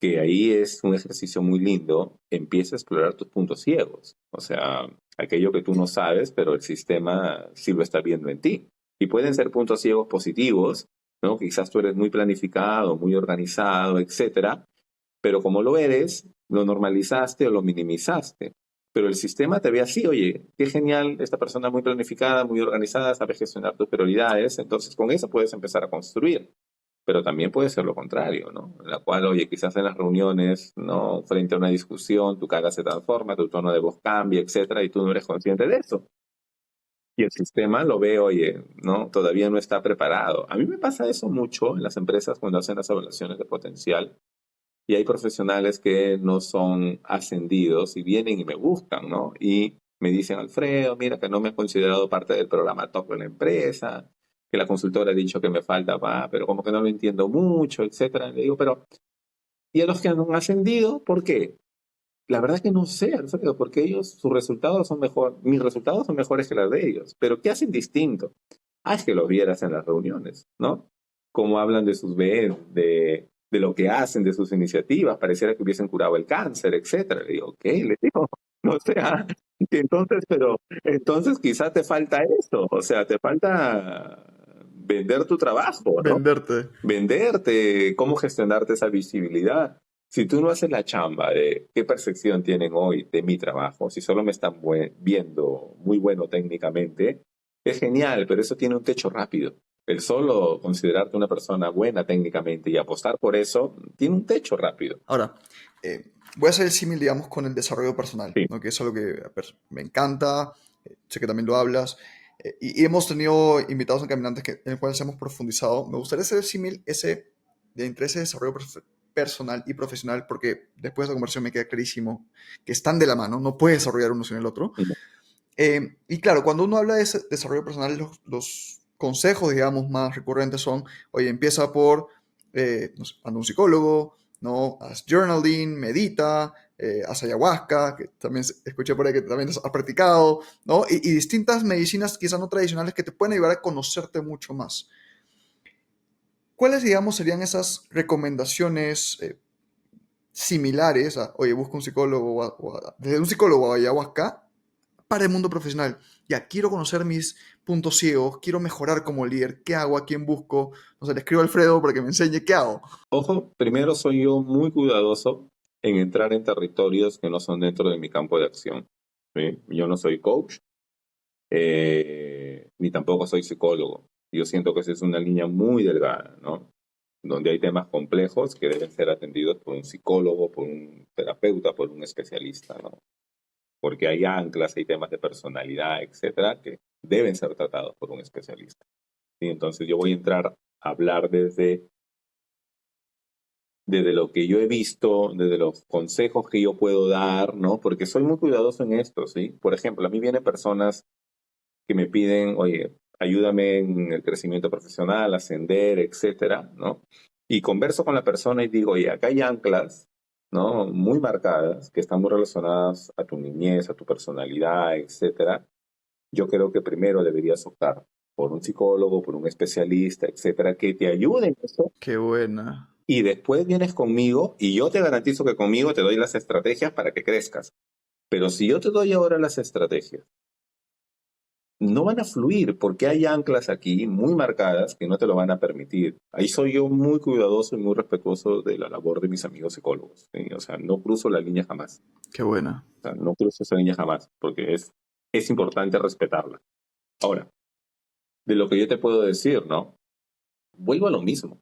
Que ahí es un ejercicio muy lindo. Empieza a explorar tus puntos ciegos, o sea, aquello que tú no sabes, pero el sistema sí lo está viendo en ti. Y pueden ser puntos ciegos positivos, ¿no? Quizás tú eres muy planificado, muy organizado, etcétera, pero como lo eres, lo normalizaste o lo minimizaste. Pero el sistema te ve así, oye, qué genial, esta persona muy planificada, muy organizada, sabe gestionar tus prioridades, entonces con eso puedes empezar a construir. Pero también puede ser lo contrario, ¿no? En la cual, oye, quizás en las reuniones, ¿no? Frente a una discusión, tu cara se transforma, tu tono de voz cambia, etcétera, y tú no eres consciente de eso. Y el sistema lo ve, oye, ¿no? Todavía no está preparado. A mí me pasa eso mucho en las empresas cuando hacen las evaluaciones de potencial y hay profesionales que no son ascendidos y vienen y me buscan, ¿no? Y me dicen, Alfredo, mira que no me han considerado parte del programa top de la empresa, que la consultora ha dicho que me falta, pero como que no lo entiendo mucho, etcétera. Le digo, pero, ¿y a los que han ascendido, por qué? La verdad es que no sé, Alfredo, porque ellos, sus resultados son mejor, mis resultados son mejores que los de ellos. Pero ¿qué hacen distinto? Ah, es que los vieras en las reuniones, ¿no? Cómo hablan de sus bebés, de lo que hacen, de sus iniciativas, pareciera que hubiesen curado el cáncer, etcétera. Le digo, ¿qué? Le digo. O sea, entonces quizás te falta eso, o sea, te falta vender tu trabajo, ¿no? Venderte. Venderte, cómo gestionarte esa visibilidad. Si tú no haces la chamba de qué percepción tienen hoy de mi trabajo, si solo me están viendo muy bueno técnicamente, es genial, pero eso tiene un techo rápido. El solo considerarte una persona buena técnicamente y apostar por eso, tiene un techo rápido. Ahora, voy a hacer el símil, digamos, con el desarrollo personal, Sí. ¿no? Que es algo que pues, me encanta, sé que también lo hablas, y hemos tenido invitados en Caminantes en los cuales hemos profundizado. Me gustaría hacer el símil entre ese desarrollo personal y profesional, porque después de la conversación me queda clarísimo que están de la mano, no puede desarrollar uno sin el otro. Y claro, cuando uno habla de ese desarrollo personal, los consejos, digamos, más recurrentes son, oye, empieza por, no sé, anda a un psicólogo, ¿no? Haz journaling, medita, haz ayahuasca, que también escuché por ahí que también has practicado, ¿no? Y distintas medicinas quizás no tradicionales que te pueden ayudar a conocerte mucho más. ¿Cuáles, digamos, serían esas recomendaciones similares a, oye, busca un psicólogo desde un psicólogo a ayahuasca para el mundo profesional? Ya, quiero conocer mis puntos ciegos, quiero mejorar como líder, ¿qué hago? ¿A quién busco? No sé, le escribo a Alfredo para que me enseñe qué hago. Ojo, primero soy yo muy cuidadoso en entrar en territorios que no son dentro de mi campo de acción. ¿Sí? Yo no soy coach, ni tampoco soy psicólogo. Yo siento que esa es una línea muy delgada, ¿no? Donde hay temas complejos que deben ser atendidos por un psicólogo, por un terapeuta, por un especialista, ¿no? Porque hay anclas, hay temas de personalidad, etcétera, que deben ser tratados por un especialista. ¿Sí? Entonces yo voy a entrar a hablar desde lo que yo he visto, desde los consejos que yo puedo dar, ¿no? Porque soy muy cuidadoso en esto, ¿sí? Por ejemplo, a mí vienen personas que me piden, oye, ayúdame en el crecimiento profesional, ascender, etcétera, ¿no? Y converso con la persona y digo, oye, acá hay anclas, ¿no? Muy marcadas, que están muy relacionadas a tu niñez, a tu personalidad, etcétera. Yo creo que primero deberías optar por un psicólogo, por un especialista, etcétera, que te ayude en eso. Qué buena. Y después vienes conmigo y yo te garantizo que conmigo te doy las estrategias para que crezcas. Pero si yo te doy ahora las estrategias, no van a fluir porque hay anclas aquí muy marcadas que no te lo van a permitir. Ahí soy yo muy cuidadoso y muy respetuoso de la labor de mis amigos psicólogos. ¿Sí? O sea, no cruzo la línea jamás. Qué buena. O sea, no cruzo esa línea jamás porque es importante respetarla. Ahora, de lo que yo te puedo decir, ¿no? Vuelvo a lo mismo.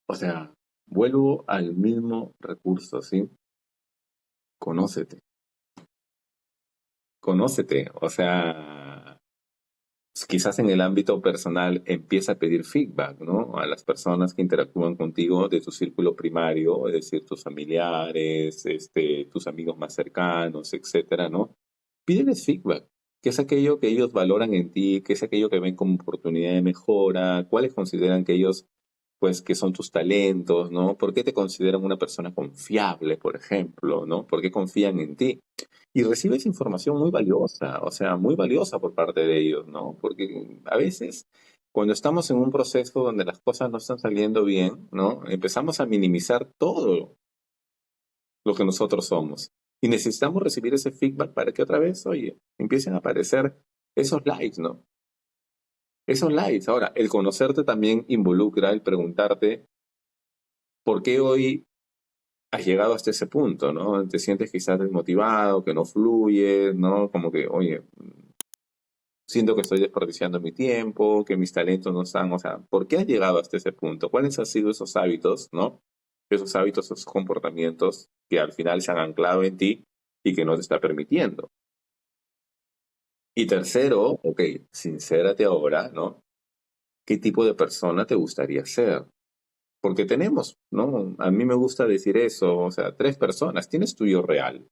O sea, vuelvo al mismo recurso, ¿sí? Conócete. Conócete. O sea, quizás en el ámbito personal empieza a pedir feedback, ¿no? A las personas que interactúan contigo de tu círculo primario, es decir, tus familiares, tus amigos más cercanos, etcétera, ¿no? Pídeles feedback. ¿Qué es aquello que ellos valoran en ti? ¿Qué es aquello que ven como oportunidad de mejora? ¿Cuáles consideran que ellos, pues, que son tus talentos, ¿no? ¿Por qué te consideran una persona confiable, por ejemplo, ¿no? ¿Por qué confían en ti? Y recibes información muy valiosa, o sea, muy valiosa por parte de ellos, ¿no? Porque a veces cuando estamos en un proceso donde las cosas no están saliendo bien, ¿no? Empezamos a minimizar todo lo que nosotros somos. Y necesitamos recibir ese feedback para que otra vez, oye, empiecen a aparecer esos likes, ¿no? Esos likes. Ahora, el conocerte también involucra el preguntarte por qué hoy has llegado hasta ese punto, ¿no? Te sientes quizás desmotivado, que no fluye, ¿no? Como que, oye, siento que estoy desperdiciando mi tiempo, que mis talentos no están, o sea, ¿por qué has llegado hasta ese punto? ¿Cuáles han sido esos hábitos, no? Esos hábitos, esos comportamientos que al final se han anclado en ti y que no te está permitiendo. Y tercero, ok, sincérate ahora, ¿no? ¿Qué tipo de persona te gustaría ser? Porque tenemos, ¿no? A mí me gusta decir eso, o sea, tres personas, tienes tu yo real,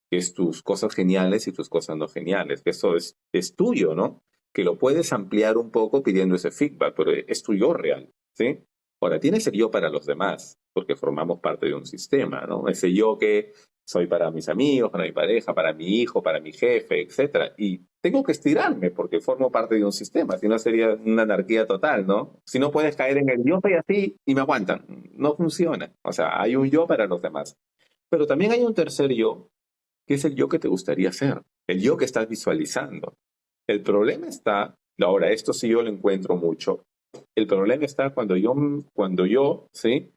que es tus cosas geniales y tus cosas no geniales, que eso es tuyo, ¿no? Que lo puedes ampliar un poco pidiendo ese feedback, pero es tu yo real, ¿sí? Ahora, tienes el yo para los demás, porque formamos parte de un sistema, ¿no? Ese yo que soy para mis amigos, para mi pareja, para mi hijo, para mi jefe, etcétera. Y tengo que estirarme porque formo parte de un sistema, si no sería una anarquía total, ¿no? Si no puedes caer en el yo soy así y me aguantan, no funciona. O sea, hay un yo para los demás. Pero también hay un tercer yo ¿Qué es el yo que te gustaría ser? El yo que estás visualizando. El problema está, ahora esto sí yo lo encuentro mucho, el problema está cuando yo, ¿sí?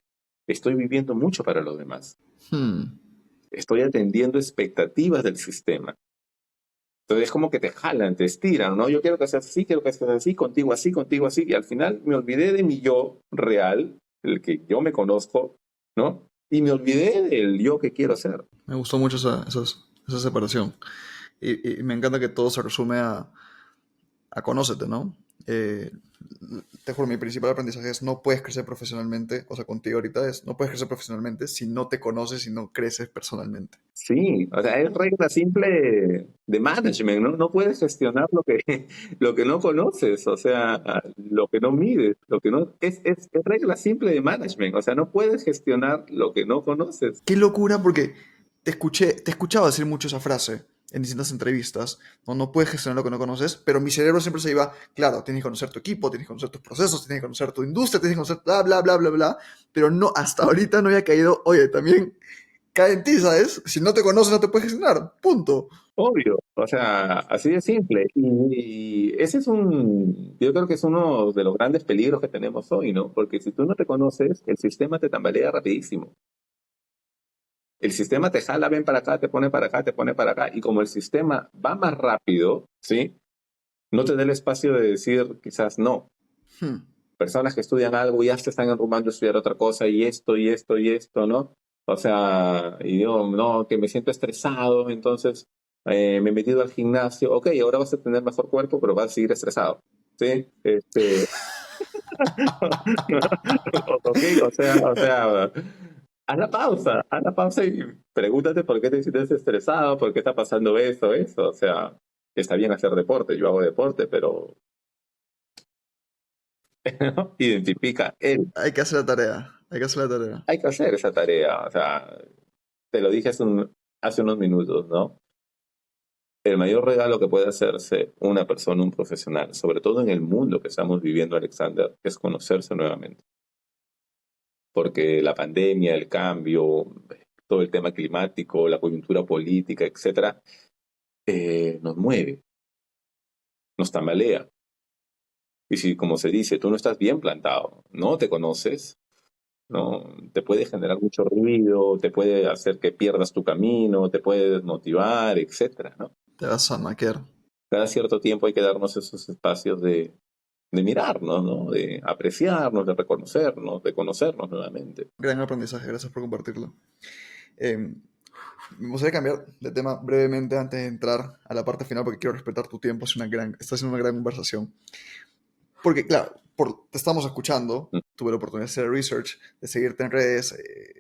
Estoy viviendo mucho para los demás. Hmm. Estoy atendiendo expectativas del sistema. Entonces es como que te jalan, te estiran, ¿no? Yo quiero que seas así, quiero que seas así, contigo así. Y al final me olvidé de mi yo real, el que yo me conozco, ¿no? Y me olvidé del yo que quiero ser. Me gustó mucho esa separación. Y me encanta que todo se resume a conócete, ¿no? Eh, Te juro, mi principal aprendizaje es no puedes crecer profesionalmente, o sea, contigo ahorita es, no puedes crecer profesionalmente si no te conoces y no creces personalmente. Sí, o sea, es regla simple de management, ¿no? No puedes gestionar lo que no conoces, o sea, lo que no mides, lo que no... Es regla simple de management, o sea, no puedes gestionar lo que no conoces. Qué locura, porque te escuchaba decir mucho esa frase en distintas entrevistas, no, no puedes gestionar lo que no conoces, pero mi cerebro siempre se iba, claro, tienes que conocer tu equipo, tienes que conocer tus procesos, tienes que conocer tu industria, tienes que conocer bla, bla, bla, bla, bla, pero no, hasta ahorita no había caído, oye, también cae en ti, ¿sabes? Si no te conoces no te puedes gestionar, punto. Obvio, o sea, así de simple. Y ese es yo creo que es uno de los grandes peligros que tenemos hoy, ¿no? Porque si tú no te conoces, el sistema te tambalea rapidísimo. El sistema te jala, ven para acá, te pone para acá, te pone para acá. Y como el sistema va más rápido, ¿sí? No te da el espacio de decir quizás no. Hmm. Personas que estudian algo y ya se están enrumando a estudiar otra cosa y esto y esto y esto, ¿no? O sea, y digo, no, que me siento estresado, entonces me he metido al gimnasio. Ok, ahora vas a tener mejor cuerpo, pero vas a seguir estresado. ¿Sí? Ok, o sea, haz la pausa y pregúntate por qué te sientes estresado, por qué está pasando eso. O sea, está bien hacer deporte, yo hago deporte, pero ¿no? Identifica él. Hay que hacer la tarea, hay que hacer la tarea. Hay que hacer esa tarea. O sea, te lo dije hace unos minutos, ¿no? El mayor regalo que puede hacerse una persona, un profesional, sobre todo en el mundo que estamos viviendo, Alexander, es conocerse nuevamente. Porque la pandemia, el cambio, todo el tema climático, la coyuntura política, etcétera, nos mueve, nos tambalea. Y si, como se dice, tú no estás bien plantado, no te conoces, ¿no? Te puede generar mucho ruido, te puede hacer que pierdas tu camino, te puede desmotivar, etcétera, ¿no? Te vas a maquear. Cada cierto tiempo hay que darnos esos espacios de mirarnos, ¿no? De apreciarnos, de reconocernos, de conocernos nuevamente. Gran aprendizaje, gracias por compartirlo. Eh, Me gustaría cambiar de tema brevemente antes de entrar a la parte final porque quiero respetar tu tiempo, está siendo una gran conversación. Porque, claro, te estamos escuchando, tuve la oportunidad de hacer research, de seguirte en redes,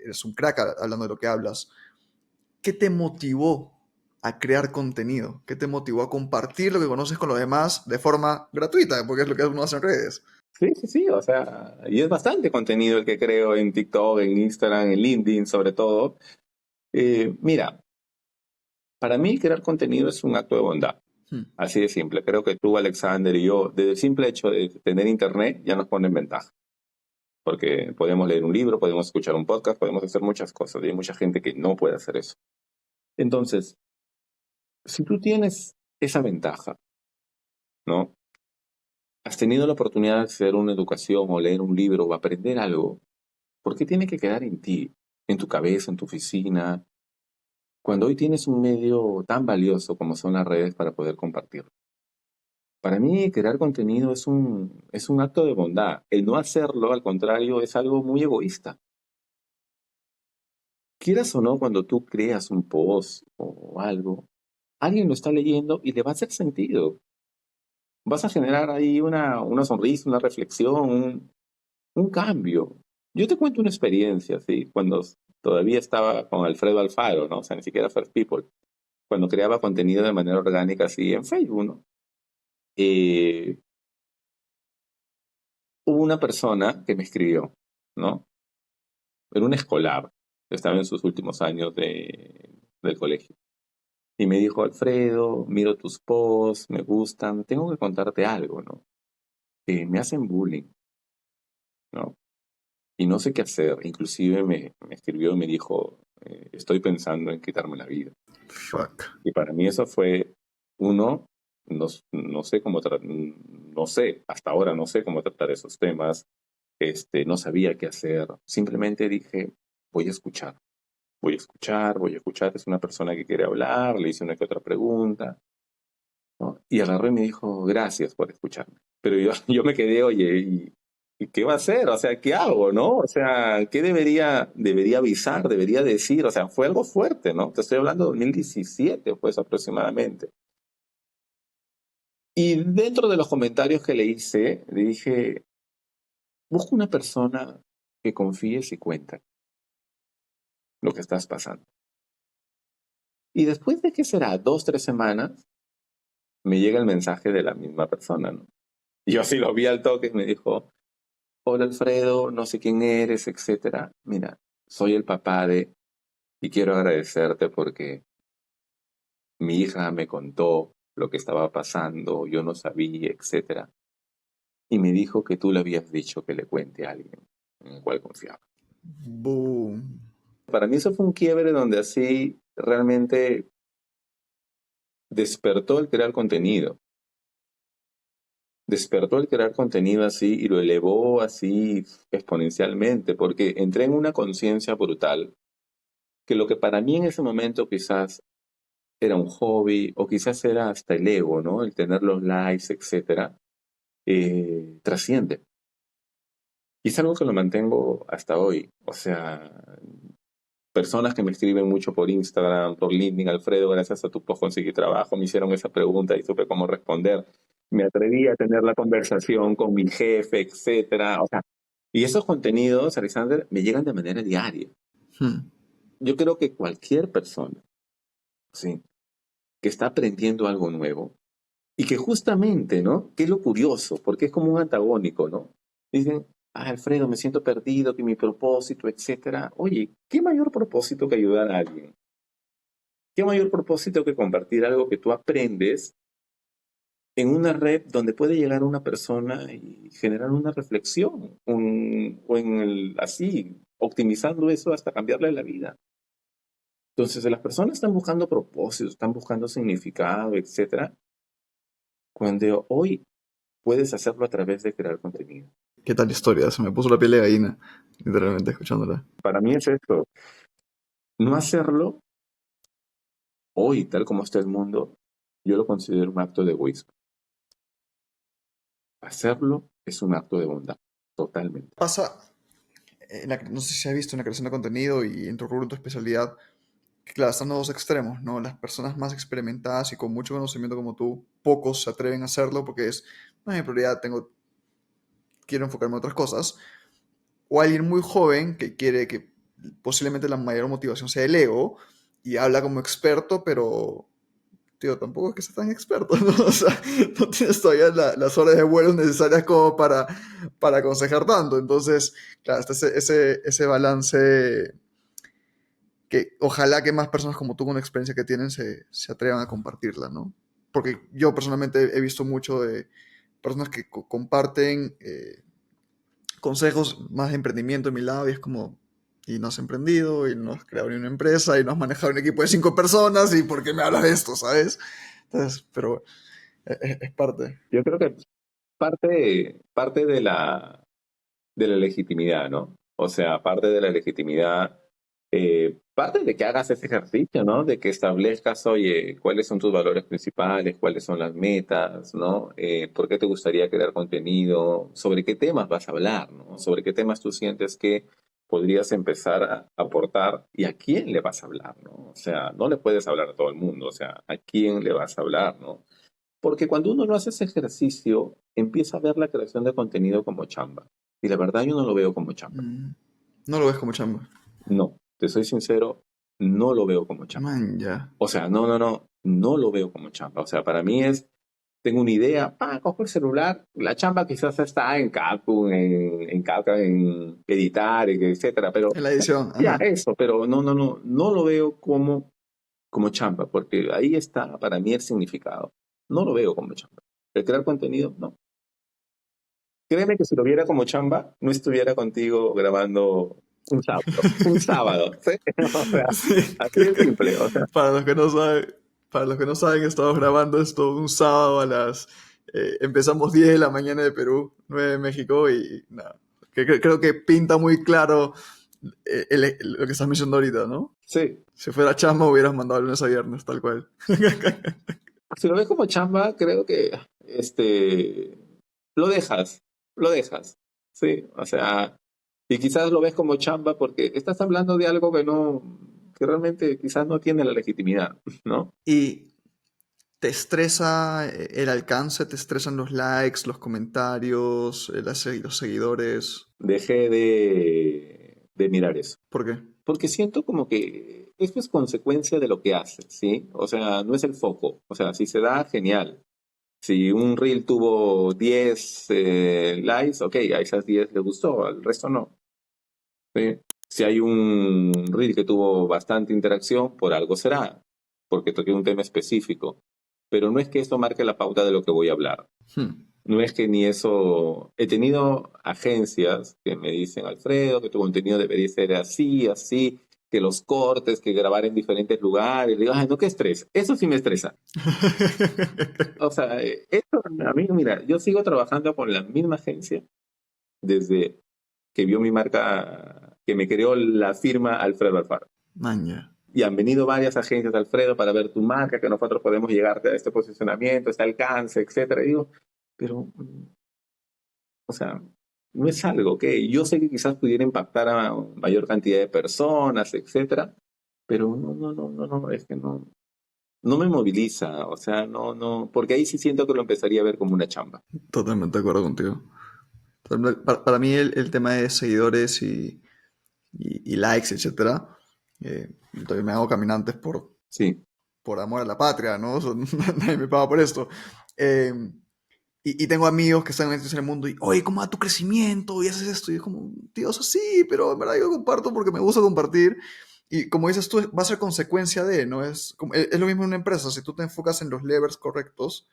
eres un crack hablando de lo que hablas. ¿Qué te motivó a crear contenido? ¿Qué te motivó a compartir lo que conoces con los demás de forma gratuita? Porque es lo que uno hace en redes. Sí, o sea, y es bastante contenido el que creo en TikTok, en Instagram, en LinkedIn sobre todo. Mira, para mí crear contenido es un acto de bondad. Hmm. Así de simple. Creo que tú, Alexander, y yo, desde el simple hecho de tener internet, ya nos pone en ventaja. Porque podemos leer un libro, podemos escuchar un podcast, podemos hacer muchas cosas. Y hay mucha gente que no puede hacer eso. Entonces, si tú tienes esa ventaja, ¿no? Has tenido la oportunidad de hacer una educación o leer un libro o aprender algo, ¿por qué tiene que quedar en ti, en tu cabeza, en tu oficina, cuando hoy tienes un medio tan valioso como son las redes para poder compartir? Para mí, crear contenido es un acto de bondad. El no hacerlo, al contrario, es algo muy egoísta. Quieras o no, cuando tú creas un post o algo, alguien lo está leyendo y le va a hacer sentido. Vas a generar ahí una sonrisa, una reflexión, un cambio. Yo te cuento una experiencia, ¿sí? Cuando todavía estaba con Alfredo Alfaro, ¿no? O sea, ni siquiera First People. Cuando creaba contenido de manera orgánica, así en Facebook, ¿no? Eh, Hubo una persona que me escribió, ¿no? Era un escolar, que estaba en sus últimos años del colegio. Y me dijo, Alfredo, miro tus posts, me gustan, tengo que contarte algo, ¿no? Me hacen bullying, ¿no? Y no sé qué hacer. Inclusive me escribió y me dijo, estoy pensando en quitarme la vida. Fuck. Y para mí eso fue uno, no sé no sé, hasta ahora no sé cómo tratar esos temas, no sabía qué hacer, simplemente dije, voy a escuchar, voy a escuchar, voy a escuchar, es una persona que quiere hablar, le hice una que otra pregunta, ¿no? Y agarró y me dijo, gracias por escucharme. Pero yo me quedé, oye, ¿y qué va a hacer? O sea, ¿qué hago, no? O sea, ¿qué debería avisar, debería decir? O sea, fue algo fuerte, ¿no? Te estoy hablando de 2017, pues aproximadamente. Y dentro de los comentarios que le hice, le dije, busca una persona que confíes y cuenta lo que estás pasando. Y después de que será 2, 3 semanas, me llega el mensaje de la misma persona, ¿no? Y yo así lo vi al toque y me dijo, hola Alfredo, no sé quién eres, etcétera. Mira, soy el papá de, y quiero agradecerte porque mi hija me contó lo que estaba pasando, yo no sabía, etcétera. Y me dijo que tú le habías dicho que le cuente a alguien en el cual confiaba. Boom. Para mí eso fue un quiebre donde así realmente despertó el crear contenido. Despertó el crear contenido así y lo elevó así exponencialmente, porque entré en una conciencia brutal que lo que para mí en ese momento quizás era un hobby o quizás era hasta el ego, ¿no? El tener los likes, etcétera, trasciende. Y es algo que lo mantengo hasta hoy. O sea, personas que me escriben mucho por Instagram, por LinkedIn, Alfredo, gracias a tu post conseguí trabajo, me hicieron esa pregunta y supe cómo responder. Me atreví a tener la conversación con mi jefe, etcétera. O sea, y esos contenidos, Alexander, me llegan de manera diaria. Hmm. Yo creo que cualquier persona, ¿sí?, que está aprendiendo algo nuevo y que justamente, ¿no? Que es lo curioso, porque es como un antagónico, ¿no? Dicen, ah, Alfredo, me siento perdido, que mi propósito, etcétera. Oye, ¿qué mayor propósito que ayudar a alguien? ¿Qué mayor propósito que compartir algo que tú aprendes en una red donde puede llegar una persona y generar una reflexión, o así, optimizando eso hasta cambiarle la vida? Entonces, las personas están buscando propósitos, están buscando significado, etcétera, cuando hoy puedes hacerlo a través de crear contenido. ¿Qué tal historia? Se me puso la piel de gallina, literalmente, escuchándola. Para mí es esto, no hacerlo hoy, tal como está el mundo, yo lo considero un acto de egoísmo. Hacerlo es un acto de bondad, totalmente. Pasa, no sé si has visto en la creación de contenido y en tu rubro, en tu especialidad, que claro, están los dos extremos, ¿no? Las personas más experimentadas y con mucho conocimiento como tú, pocos se atreven a hacerlo porque es, no es mi prioridad, quiero enfocarme en otras cosas. O alguien muy joven que quiere que posiblemente la mayor motivación sea el ego y habla como experto, pero, tío, tampoco es que sea tan experto, ¿no? O sea, no tienes todavía las horas de vuelo necesarias como para aconsejar tanto. Entonces, claro, está ese balance que ojalá que más personas como tú con la experiencia que tienen se atrevan a compartirla, ¿no? Porque yo personalmente he visto mucho de personas que comparten consejos más de emprendimiento en mi lado y es como, y no has emprendido, y no has creado ni una empresa, y no has manejado un equipo de 5 personas, y ¿por qué me hablas de esto, sabes? Entonces, pero es parte. Yo creo que parte de la legitimidad, ¿no? O sea, parte de la legitimidad, parte de que hagas ese ejercicio, ¿no? De que establezcas, oye, cuáles son tus valores principales, cuáles son las metas, ¿no? ¿Por qué te gustaría crear contenido? ¿Sobre qué temas vas a hablar, ¿no? ¿Sobre qué temas tú sientes que podrías empezar a aportar y a quién le vas a hablar, ¿no? O sea, no le puedes hablar a todo el mundo, o sea, ¿a quién le vas a hablar, ¿no? Porque cuando uno no hace ese ejercicio, empieza a ver la creación de contenido como chamba. Y la verdad yo no lo veo como chamba. Mm, no lo ves como chamba. No, te soy sincero, no lo veo como chamba. Man, ya. O sea, no lo veo como chamba. O sea, para mí es, tengo una idea, cojo el celular, la chamba quizás está en Capcom, en editar, etcétera, pero En la edición, ya, ajá. eso, pero no lo veo como chamba, porque ahí está para mí el significado. No lo veo como chamba. El crear contenido, no. Créeme que si lo viera como chamba, no estuviera contigo grabando un sábado, ¿sí? O sea, Sí. así de simple, o sea, Para los que no saben, para los que no saben, estamos grabando esto un sábado a las... empezamos 10 de la mañana de Perú, 9 de México y nada. Creo que pinta muy claro lo que estás mencionando ahorita, ¿no? sí. Si fuera chamba hubieras mandado lunes a viernes, tal cual. Si lo ves como chamba, creo que este lo dejas, lo dejas, sí, o sea, y quizás lo ves como chamba porque estás hablando de algo que no, que realmente quizás no tiene la legitimidad, ¿no? ¿Y te estresa el alcance? ¿Te estresan los likes, los comentarios, los seguidores? Dejé de mirar eso, ¿Por qué? porque siento como que esto es consecuencia de lo que haces, ¿sí? O sea, no es el foco, o sea, si se da, genial. Si un reel tuvo 10 likes, ok, a esas 10 le gustó, al resto no. ¿Sí? Si hay un reel que tuvo bastante interacción, por algo será, porque toqué un tema específico. Pero no es que esto marque la pauta de lo que voy a hablar. Hmm. No es que ni eso... He tenido agencias que me dicen, Alfredo, que tu contenido debería ser así, así, que los cortes, que grabar en diferentes lugares. Le digo, ay, no, qué estrés. Eso sí me estresa. O sea, esto a mí, mira, yo sigo trabajando con la misma agencia desde que vio mi marca, que me creó la firma Alfredo Alfaro. Maña. Y han venido varias agencias de Alfredo para ver tu marca, que nosotros podemos llegarte a este posicionamiento, este alcance, etcétera. Y digo, pero, o sea, no es algo que yo sé que quizás pudiera impactar a mayor cantidad de personas, etcétera, pero no, es que no, no me moviliza, o sea, no, porque ahí sí siento que lo empezaría a ver como una chamba. Totalmente de acuerdo contigo. Para mí el tema de seguidores y likes, etcétera, yo todavía me hago caminantes Sí, por amor a la patria, ¿no? O sea, nadie me paga por esto. Eh, y tengo amigos que están metidos en el mundo y, oye, ¿cómo va tu crecimiento? Y haces esto. Y es como, tío, eso sí, pero en verdad yo comparto porque me gusta compartir. Y como dices tú, va a ser consecuencia de, ¿no? Es lo mismo en una empresa. Si tú te enfocas en los levers correctos,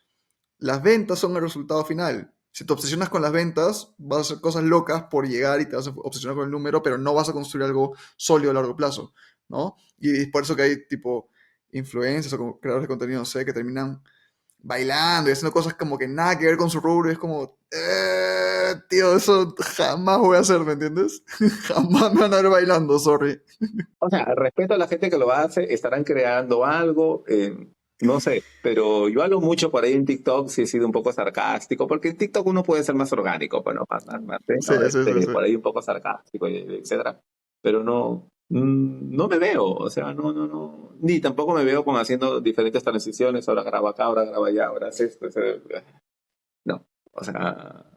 las ventas son el resultado final. Si te obsesionas con las ventas, vas a hacer cosas locas por llegar y te vas a obsesionar con el número, pero no vas a construir algo sólido a largo plazo, ¿no? Y es por eso que hay tipo influencers o como creadores de contenido, no sé, que terminan bailando y haciendo cosas como que nada que ver con su rubro y es como, tío, eso jamás voy a hacer, ¿me entiendes? Jamás me van a ver bailando, sorry. o sea, respeto a la gente que lo hace, estarán creando algo, no sé, pero yo hablo mucho por ahí en TikTok, sí he sido un poco sarcástico, porque en TikTok uno puede ser más orgánico, bueno, Sí, ¿no? sí, sí, sí. Por ahí un poco sarcástico, etcétera, pero no, no me veo, o sea, ni tampoco me veo como haciendo diferentes transiciones, ahora grabo acá, ahora grabo allá, ahora hace esto, no, o sea, no.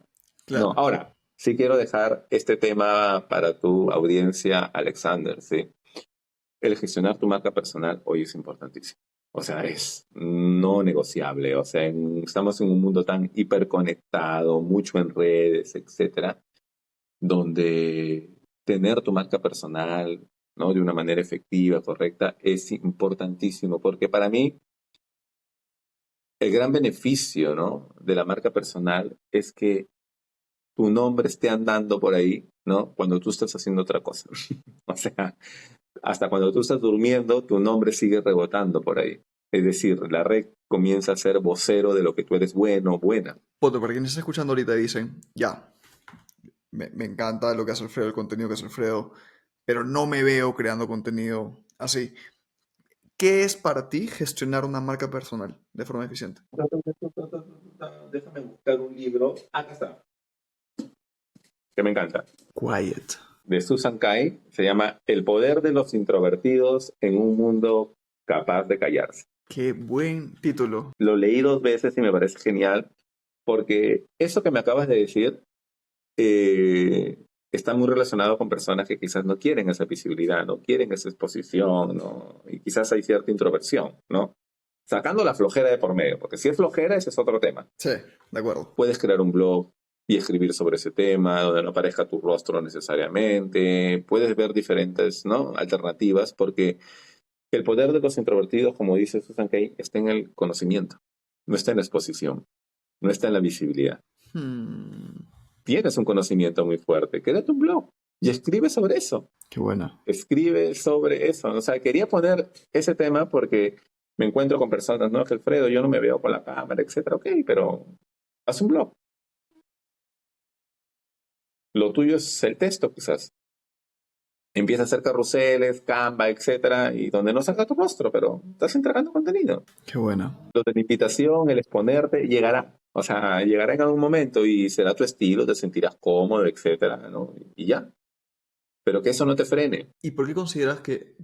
Claro. Ahora, sí quiero dejar este tema para tu audiencia, Alexander, ¿sí? El gestionar tu marca personal hoy es importantísimo. O sea, es no negociable. O sea, estamos en un mundo tan hiperconectado, mucho en redes, etcétera, donde tener tu marca personal, ¿no? De una manera efectiva, correcta, es importantísimo. Porque para mí, el gran beneficio, ¿no? De la marca personal es que tu nombre esté andando por ahí, ¿no? Cuando tú estás haciendo otra cosa. O sea, hasta cuando tú estás durmiendo, tu nombre sigue rebotando por ahí. Es decir, la red comienza a ser vocero de lo que tú eres bueno o buena. Poto, para quienes están escuchando ahorita dicen, ya, me encanta lo que hace Alfredo, el contenido que hace Alfredo, pero no me veo creando contenido así. ¿Qué es para ti gestionar una marca personal de forma eficiente? Déjame buscar un libro. Acá está. Que me encanta. Quiet. De Susan Cain. Se llama El poder de los introvertidos en un mundo capaz de callarse. Qué buen título. Lo leí 2 veces y me parece genial porque eso que me acabas de decir está muy relacionado con personas que quizás no quieren esa visibilidad, no quieren esa exposición, ¿no? Y quizás hay cierta introversión, ¿no? Sacando la flojera de por medio, porque si es flojera, ese es otro tema. Sí, de acuerdo. Puedes crear un blog y escribir sobre ese tema, donde no aparezca tu rostro necesariamente. Puedes ver diferentes, ¿no? Alternativas, porque el poder de los introvertidos, como dice Susan Kay, está en el conocimiento, no está en la exposición, no está en la visibilidad. Hmm. Tienes un conocimiento muy fuerte, créate un blog y escribe sobre eso. Qué buena. Escribe sobre eso. O sea, quería poner ese tema porque me encuentro con personas, ¿no? Que Alfredo, yo no me veo con la cámara, etcétera. Ok, pero haz un blog. Lo tuyo es el texto, quizás. Empieza a hacer carruseles, Canva, etcétera, y donde no salga tu rostro, pero estás entregando contenido. Qué buena. Lo de la invitación, el exponerte, llegará. O sea, llegará en algún momento y será tu estilo, te sentirás cómodo, etcétera, ¿no? Y ya. Pero que eso no te frene. ¿Y por qué consideras que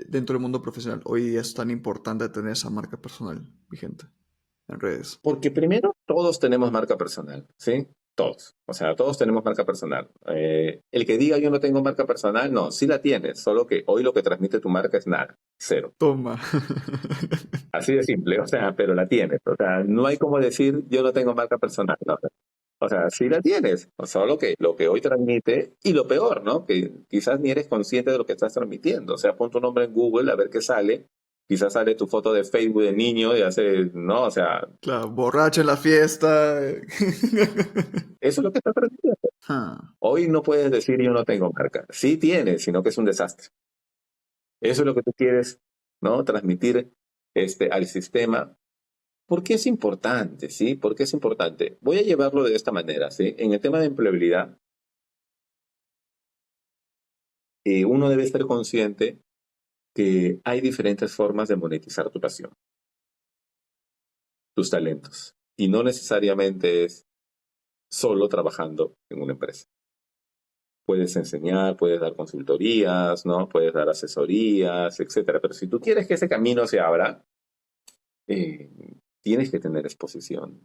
dentro del mundo profesional hoy día es tan importante tener esa marca personal vigente en redes? Porque primero, todos tenemos marca personal, ¿sí? Todos. O sea, todos tenemos marca personal. El que diga yo no tengo marca personal, no, sí la tienes, solo que hoy lo que transmite tu marca es nada, cero. Toma. Así de simple, o sea, pero la tienes. O sea, no hay como decir yo no tengo marca personal, no. O sea, sí la tienes, solo que lo que hoy transmite, y lo peor, ¿no? Que quizás ni eres consciente de lo que estás transmitiendo. O sea, pon tu nombre en Google a ver qué sale. Quizás sale tu foto de Facebook de niño y hace, ¿no? O sea, Claro, borracho en la fiesta. eso es lo que estás transmitiendo. Ah, Hoy no puedes decir yo no tengo marca. Sí tienes, sino que es un desastre. Eso es lo que tú quieres, ¿no? Transmitir al sistema. ¿Por qué es importante? ¿Sí? ¿Por qué es importante? Voy a llevarlo de esta manera, ¿sí? En el tema de empleabilidad, uno debe ser consciente que hay diferentes formas de monetizar tu pasión, tus talentos. Y no necesariamente es solo trabajando en una empresa. Puedes enseñar, puedes dar consultorías, ¿no? Puedes dar asesorías, etcétera. Pero si tú quieres que ese camino se abra, eh, tienes que tener exposición,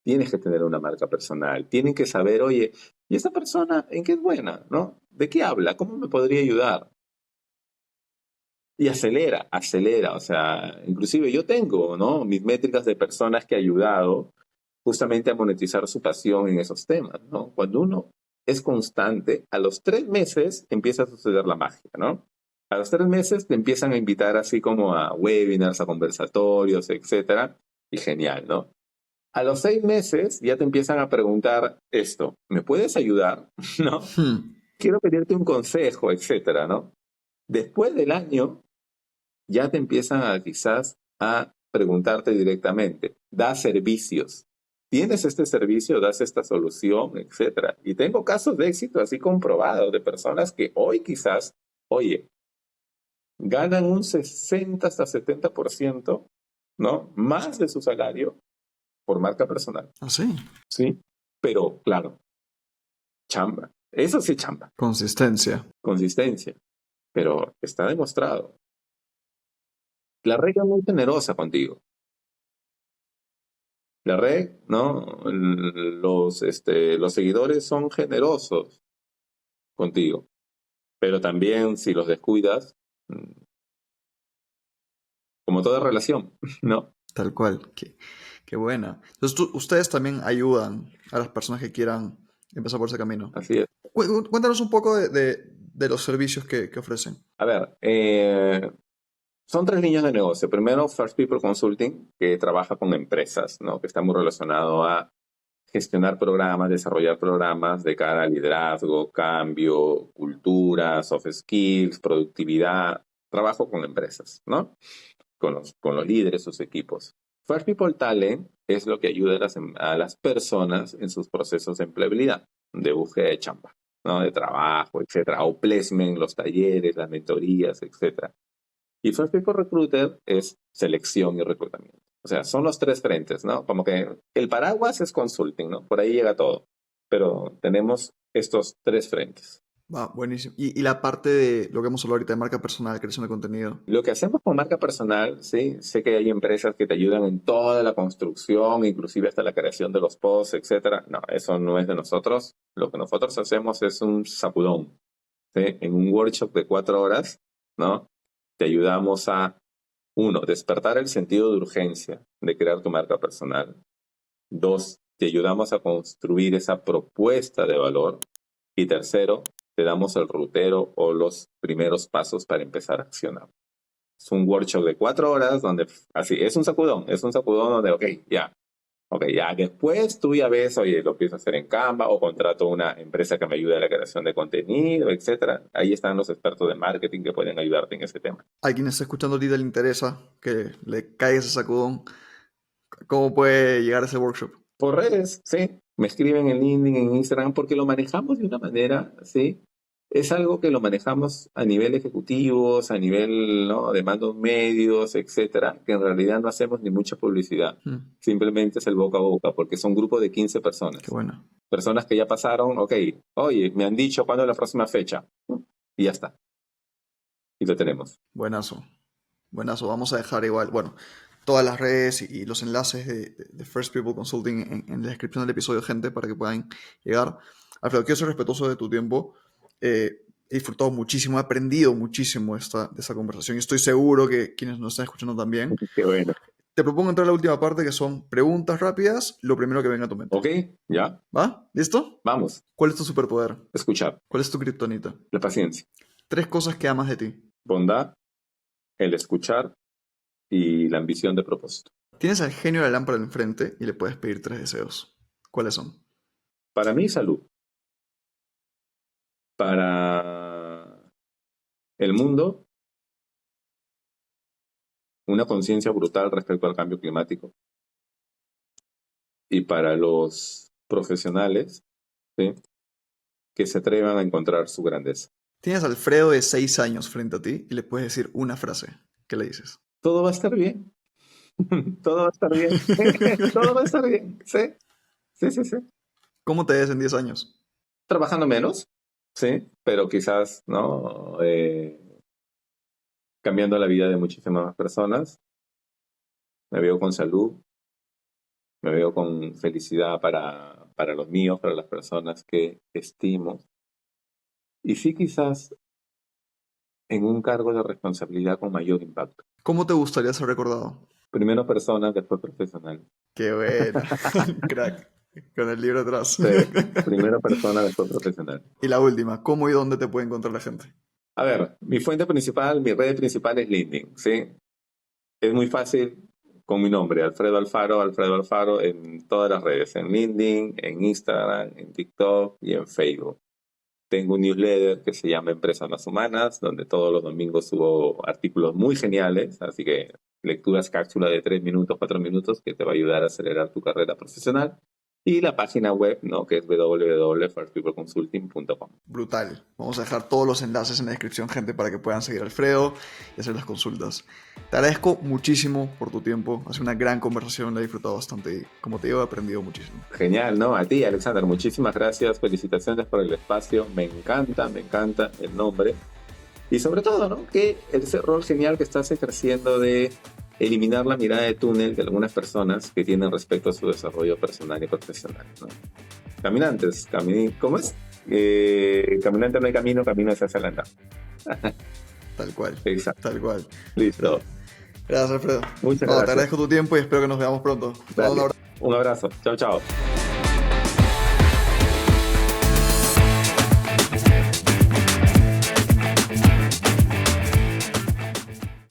tienes que tener una marca personal, tienen que saber, oye, ¿y esta persona en qué es buena? ¿No? ¿De qué habla? ¿Cómo me podría ayudar? Y acelera, acelera. O sea, inclusive yo tengo, ¿no? Mis métricas de personas que he ayudado justamente a monetizar su pasión en esos temas, ¿no? Cuando uno es constante, a los 3 meses empieza a suceder la magia, ¿no? A los 3 meses te empiezan a invitar así como a webinars, a conversatorios, etcétera, y genial, ¿no? A los 6 meses ya te empiezan a preguntar esto, ¿me puedes ayudar? ¿No? hmm, Quiero pedirte un consejo, etcétera, ¿no? Después del año ya te empiezan a quizás a preguntarte directamente, ¿das servicios? ¿Tienes este servicio? ¿Das esta solución? Etcétera. Y tengo casos de éxito así comprobados de personas que hoy quizás, oye, ganan un 60 hasta 70%, ¿no? Más de su salario por marca personal. ¿Ah, sí? Sí, pero claro, chamba. Eso sí, chamba. Consistencia. Consistencia. Pero está demostrado. La regla es muy generosa contigo. La red, ¿no? Los seguidores son generosos contigo. Pero también si los descuidas, mm, como toda relación, ¿no? Tal cual. Qué buena. Entonces, ustedes también ayudan a las personas que quieran empezar por ese camino. Así es. Cuéntanos un poco de los servicios que ofrecen. A ver, son 3 líneas de negocio. Primero, First People Consulting, que trabaja con empresas, ¿no? Que está muy relacionado a gestionar programas, desarrollar programas de cara a liderazgo, cambio, cultura, soft skills, productividad. Trabajo con empresas, ¿no? Con los líderes, sus equipos. First People Talent es lo que ayuda a las personas en sus procesos de empleabilidad, de búsqueda de chamba, ¿no? De trabajo, etcétera, o placement, los talleres, las mentorías, etcétera. Y First People Recruiter es selección y reclutamiento. O sea, son los 3 frentes, ¿no? Como que el paraguas es consulting, ¿no? Por ahí llega todo. Pero tenemos estos 3 frentes. Va, buenísimo. Y la parte de lo que hemos hablado ahorita de marca personal, creación de contenido. Lo que hacemos con marca personal, sí, sé que hay empresas que te ayudan en toda la construcción, inclusive hasta la creación de los posts, etcétera. No, eso no es de nosotros. Lo que nosotros hacemos es un sacudón, ¿sí? En un workshop de 4 horas, ¿no? Te ayudamos a, uno, despertar el sentido de urgencia de crear tu marca personal. 2, te ayudamos a construir esa propuesta de valor. Y tercero, te damos el rutero o los primeros pasos para empezar a accionar. Es un workshop de 4 horas donde, así, es un sacudón donde, ok, ya, Ok, ya después tú ya ves, oye, lo empiezo a hacer en Canva o contrato una empresa que me ayude a la creación de contenido, etcétera. Ahí están los expertos de marketing que pueden ayudarte en ese tema. A quien está escuchando ahorita le interesa que le caiga ese sacudón, ¿cómo puede llegar a ese workshop? Por redes, sí. Me escriben en LinkedIn, en Instagram, porque lo manejamos de una manera, sí. Es algo que lo manejamos a nivel ejecutivos, a nivel, ¿no?, de mandos medios, etcétera, que en realidad no hacemos ni mucha publicidad. Simplemente es el boca a boca, porque son grupos de 15 personas. Qué bueno. Personas que ya pasaron, ok, oye, me han dicho cuándo es la próxima fecha. Y ya está. Y lo tenemos. Buenazo. Buenazo. Vamos a dejar igual, bueno, todas las redes y los enlaces de First People Consulting en la descripción del episodio, gente, para que puedan llegar. Alfredo, quiero ser respetuoso de tu tiempo. He disfrutado muchísimo, he aprendido muchísimo de esta conversación y estoy seguro que quienes nos están escuchando también. Qué bueno. Te propongo entrar a la última parte, que son preguntas rápidas, lo primero que venga a tu mente. Ok, ya. ¿Va? ¿Listo? Vamos. ¿Cuál es tu superpoder? Escuchar. ¿Cuál es tu kriptonita? La paciencia. 3 cosas que amas de ti. Bondad, el escuchar y la ambición de propósito. Tienes al genio de la lámpara enfrente y le puedes pedir 3 deseos. ¿Cuáles son? Para mí, salud. Para el mundo, una conciencia brutal respecto al cambio climático. Y para los profesionales, ¿sí?, que se atrevan a encontrar su grandeza. Tienes a Alfredo de 6 años frente a ti y le puedes decir una frase. ¿Qué le dices? Todo va a estar bien. Todo va a estar bien. Todo va a estar bien. Sí. Sí, sí, sí. ¿Cómo te ves en 10 años? Trabajando menos, sí, pero quizás, ¿no?, cambiando la vida de muchísimas más personas. Me veo con salud, me veo con felicidad para los míos, para las personas que estimo. Y sí, quizás en un cargo de responsabilidad con mayor impacto. ¿Cómo te gustaría ser recordado? Primero persona, después profesional. ¡Qué bueno! Crack. Con el libro atrás. Sí, primero persona, después profesional. Y la última, ¿cómo y dónde te puede encontrar la gente? A ver, mi fuente principal, mi red principal es LinkedIn, ¿sí? Es muy fácil con mi nombre, Alfredo Alfaro, en todas las redes, en LinkedIn, en Instagram, en TikTok y en Facebook. Tengo un newsletter que se llama Empresas Más Humanas, donde todos los domingos subo artículos muy geniales, así que lecturas cápsula de 3 minutos, 4 minutos, que te va a ayudar a acelerar tu carrera profesional. Y la página web, ¿no?, que es www.firstpeopleconsulting.com. Brutal. Vamos a dejar todos los enlaces en la descripción, gente, para que puedan seguir a Alfredo y hacer las consultas. Te agradezco muchísimo por tu tiempo. Ha sido una gran conversación, la he disfrutado bastante y, como te digo, he aprendido muchísimo. Genial, ¿no? A ti, Alexander, muchísimas gracias. Felicitaciones por el espacio. Me encanta el nombre. Y sobre todo, ¿no?, que ese rol genial que estás ejerciendo de eliminar la mirada de túnel de algunas personas que tienen respecto a su desarrollo personal y profesional, ¿no? Caminantes, ¿cómo es? Caminante no hay camino, camino se hace al andar. Tal cual. Exacto. Tal cual. Listo. Gracias, Alfredo. Muchas gracias. Te agradezco tu tiempo y espero que nos veamos pronto. Un abrazo. Chao, chao.